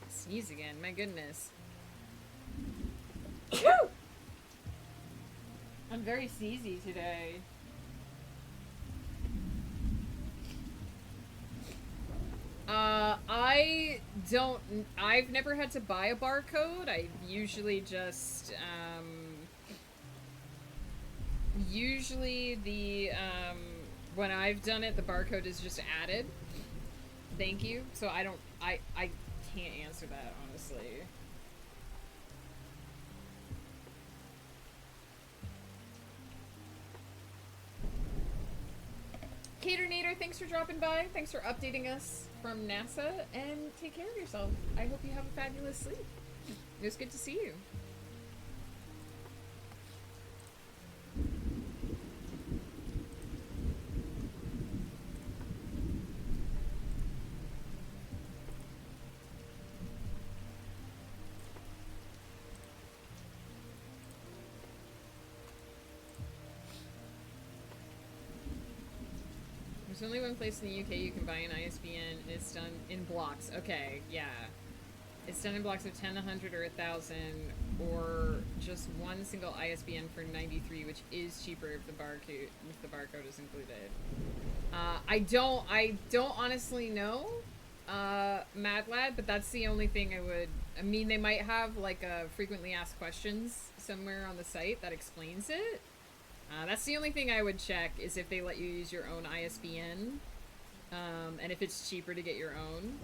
Sneeze again, my goodness. I'm very sneezy today. I've never had to buy a barcode. I usually just, when I've done it, the barcode is just added. Thank you. So I can't answer that, honestly. Caternator, thanks for dropping by. Thanks for updating us from NASA, and take care of yourself. I hope you have a fabulous sleep. It was good to see you. There's only one place in the UK you can buy an ISBN, and it's done in blocks. Okay, yeah. It's done in blocks of 10, 100, or 1,000, or just one single ISBN for 93, which is cheaper if the barcode is included. I don't honestly know, Mad Lad, but that's the only thing I would. I mean, they might have like a frequently asked questions somewhere on the site that explains it. That's the only thing I would check is if they let you use your own ISBN, and if it's cheaper to get your own.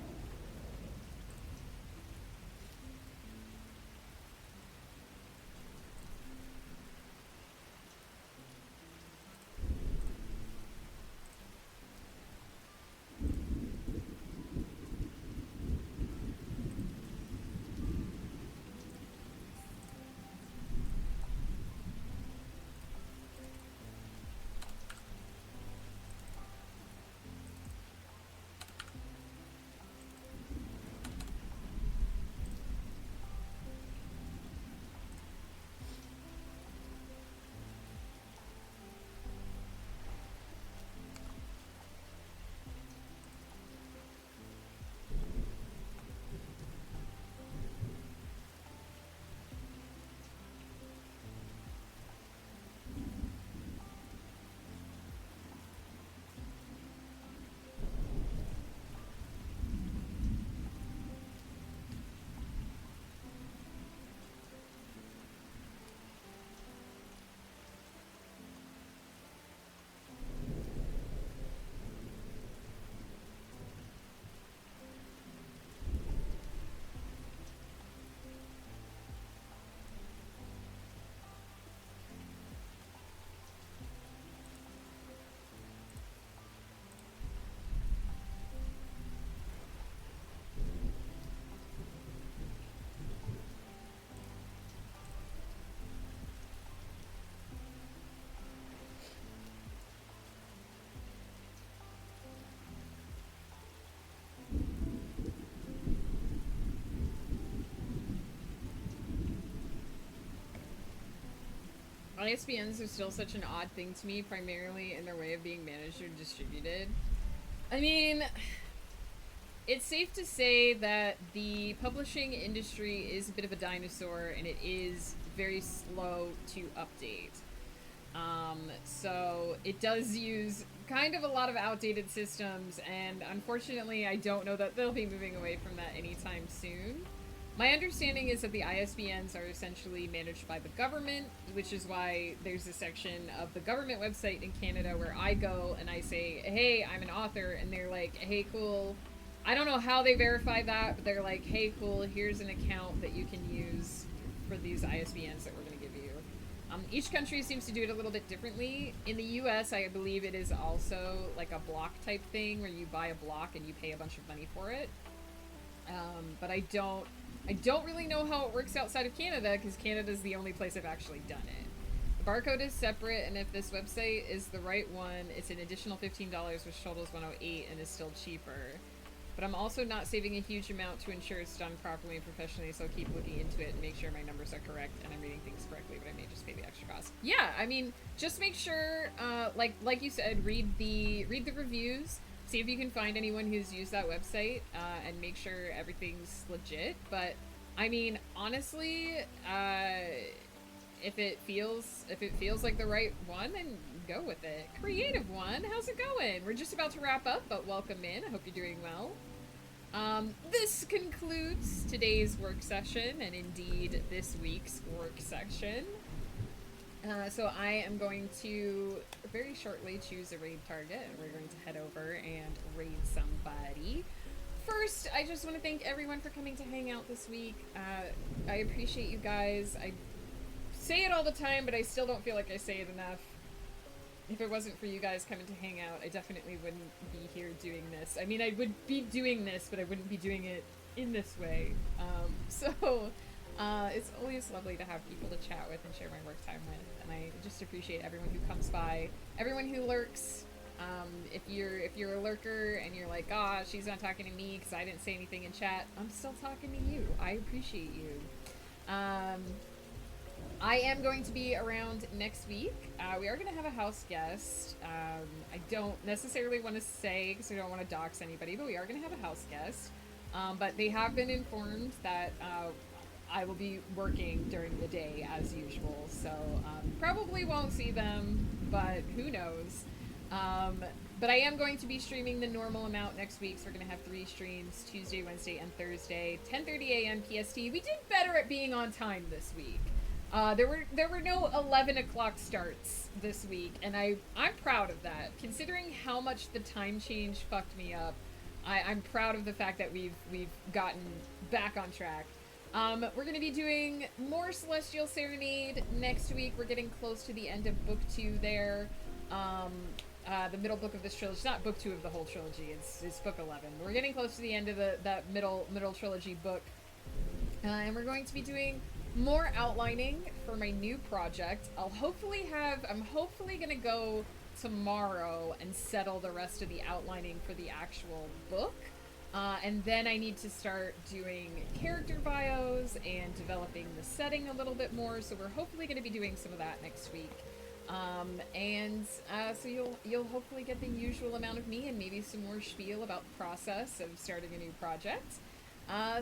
ISBNs are still such an odd thing to me, primarily in their way of being managed or distributed. I mean, it's safe to say that the publishing industry is a bit of a dinosaur and it is very slow to update. So it does use kind of a lot of outdated systems, and unfortunately, I don't know that they'll be moving away from that anytime soon. My understanding is that the ISBNs are essentially managed by the government, which is why there's a section of the government website in Canada where I go and I say, hey, I'm an author, and they're like, hey, cool. I don't know how they verify that, but they're like, hey, cool, here's an account that you can use for these ISBNs that we're going to give you. Each country seems to do it a little bit differently. In the US, I believe it is also like a block type thing where you buy a block and you pay a bunch of money for it. But I don't really know how it works outside of Canada, because Canada is the only place I've actually done it. The barcode is separate, and if this website is the right one, it's an additional $15, which totals $108 and is still cheaper. But I'm also not saving a huge amount to ensure it's done properly and professionally, so I'll keep looking into it and make sure my numbers are correct and I'm reading things correctly, but I may just pay the extra cost. Yeah, I mean, just make sure, like you said, read the reviews. See if you can find anyone who's used that website, and make sure everything's legit. But I mean, honestly, if it feels like the right one, then go with it. Creative One, how's it going? We're just about to wrap up, but welcome in. I hope you're doing well. This concludes today's work session, and indeed this week's work section. So I am going to very shortly choose a raid target, and we're going to head over and raid somebody. First, I just want to thank everyone for coming to hang out this week. I appreciate you guys. I say it all the time, but I still don't feel like I say it enough. If it wasn't for you guys coming to hang out, I definitely wouldn't be here doing this. I mean, I would be doing this, but I wouldn't be doing it in this way. It's always lovely to have people to chat with and share my work time with, and I just appreciate everyone who comes by, everyone who lurks. If you're a lurker and you're like, ah, she's not talking to me because I didn't say anything in chat, I'm still talking to you. I appreciate you. I am going to be around next week. We are going to have a house guest. I don't necessarily want to say because I don't want to dox anybody, but we are going to have a house guest. But they have been informed that I will be working during the day as usual, so probably won't see them, but who knows. Um, but I am going to be streaming the normal amount next week, so we're going to have 3 streams, Tuesday, Wednesday, and Thursday, 10:30 a.m. PST. We did better at being on time this week. There were no 11 o'clock starts this week, and I'm proud of that. Considering how much the time change fucked me up, I'm proud of the fact that we've gotten back on track. We're going to be doing more Celestial Serenade next week. We're getting close to the end of book 2 there. The middle book of this trilogy. It's not book 2 of the whole trilogy. It's book 11. We're getting close to the end of that middle trilogy book. And we're going to be doing more outlining for my new project. I'm hopefully going to go tomorrow and settle the rest of the outlining for the actual book. And then I need to start doing character bios and developing the setting a little bit more. So we're hopefully going to be doing some of that next week. So you'll hopefully get the usual amount of me and maybe some more spiel about the process of starting a new project.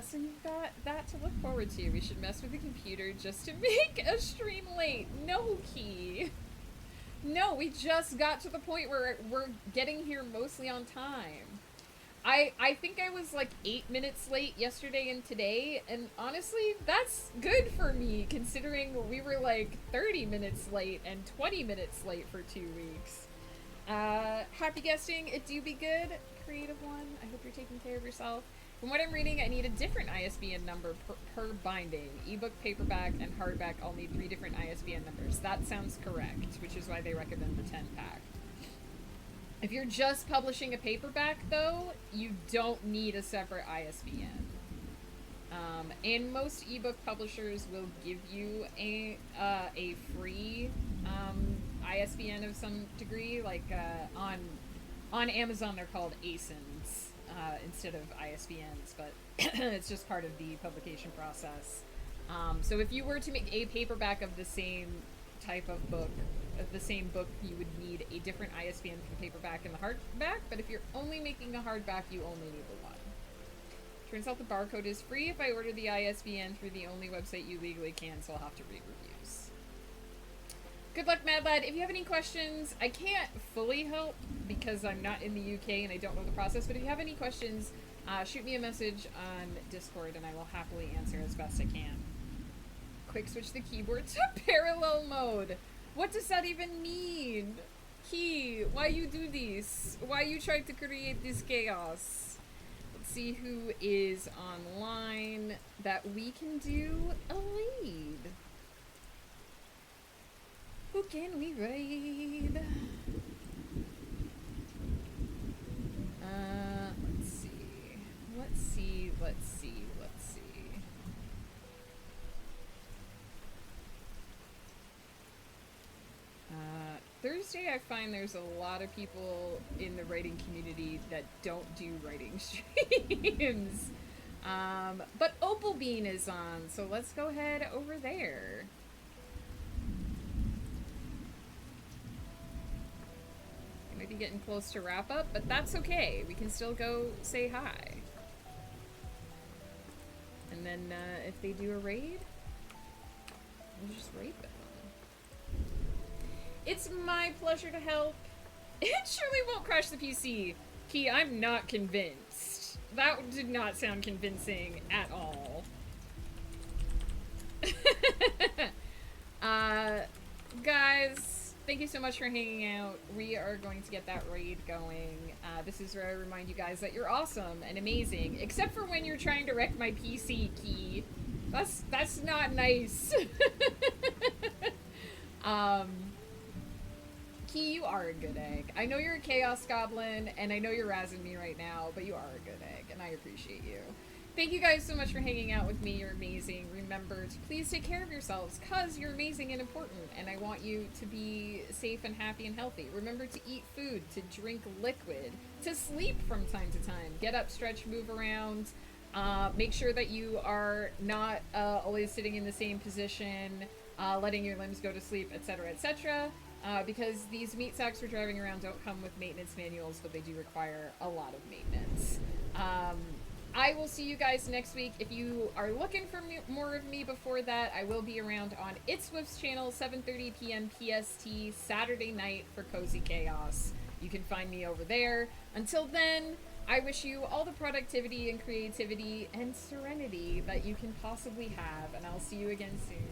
So you've got that to look forward to. We should mess with the computer just to make a stream late. No, Key. No, we just got to the point where we're getting here mostly on time. I think I was like 8 minutes late yesterday and today, and honestly, that's good for me, considering we were like 30 minutes late and 20 minutes late for 2 weeks. Happy guesting, it do be good, Creative One. I hope you're taking care of yourself. From what I'm reading, I need a different ISBN number per binding. Ebook, paperback, and hardback all need 3 different ISBN numbers. That sounds correct, which is why they recommend the 10-pack. If you're just publishing a paperback, though, you don't need a separate ISBN. And most ebook publishers will give you a free ISBN of some degree. Like on Amazon, they're called ASINs instead of ISBNs, but it's just part of the publication process. So if you were to make a paperback of the same type of book, you would need a different ISBN for the paperback and the hardback, but if you're only making a hardback, you only need the one. Turns out the barcode is free if I order the ISBN through the only website you legally can, so I'll have to read reviews. Good luck, Mad Lad. If you have any questions, I can't fully help because I'm not in the UK and I don't know the process, but if you have any questions, shoot me a message on Discord and I will happily answer as best I can. Quick switch the keyboard to parallel mode. What does that even mean? Key, why you do this? Why you try to create this chaos? Let's see who is online that we can do a raid. Who can we raid? Let's see. Thursday, I find there's a lot of people in the writing community that don't do writing streams. But Opal Bean is on, so let's go ahead over there. I might be getting close to wrap up, but that's okay. We can still go say hi. And then if they do a raid, we'll just raid them. It's my pleasure to help. It surely won't crash the PC. Key, I'm not convinced. That did not sound convincing at all. Guys, thank you so much for hanging out. We are going to get that raid going. This is where I remind you guys that you're awesome and amazing, except for when you're trying to wreck my PC, Key. That's not nice. Key, you are a good egg. I know you're a Chaos Goblin, and I know you're razzing me right now, but you are a good egg, and I appreciate you. Thank you guys so much for hanging out with me. You're amazing. Remember to please take care of yourselves, because you're amazing and important, and I want you to be safe and happy and healthy. Remember to eat food, to drink liquid, to sleep from time to time. Get up, stretch, move around. Make sure that you are not always sitting in the same position, letting your limbs go to sleep, etc., etc., because these meat sacks we're driving around don't come with maintenance manuals, but they do require a lot of maintenance. I will see you guys next week. If you are looking for more of me before that, I will be around on It's Swift's channel, 7:30 p.m. PST, Saturday night for Cozy Chaos. You can find me over there. Until then, I wish you all the productivity and creativity and serenity that you can possibly have, and I'll see you again soon.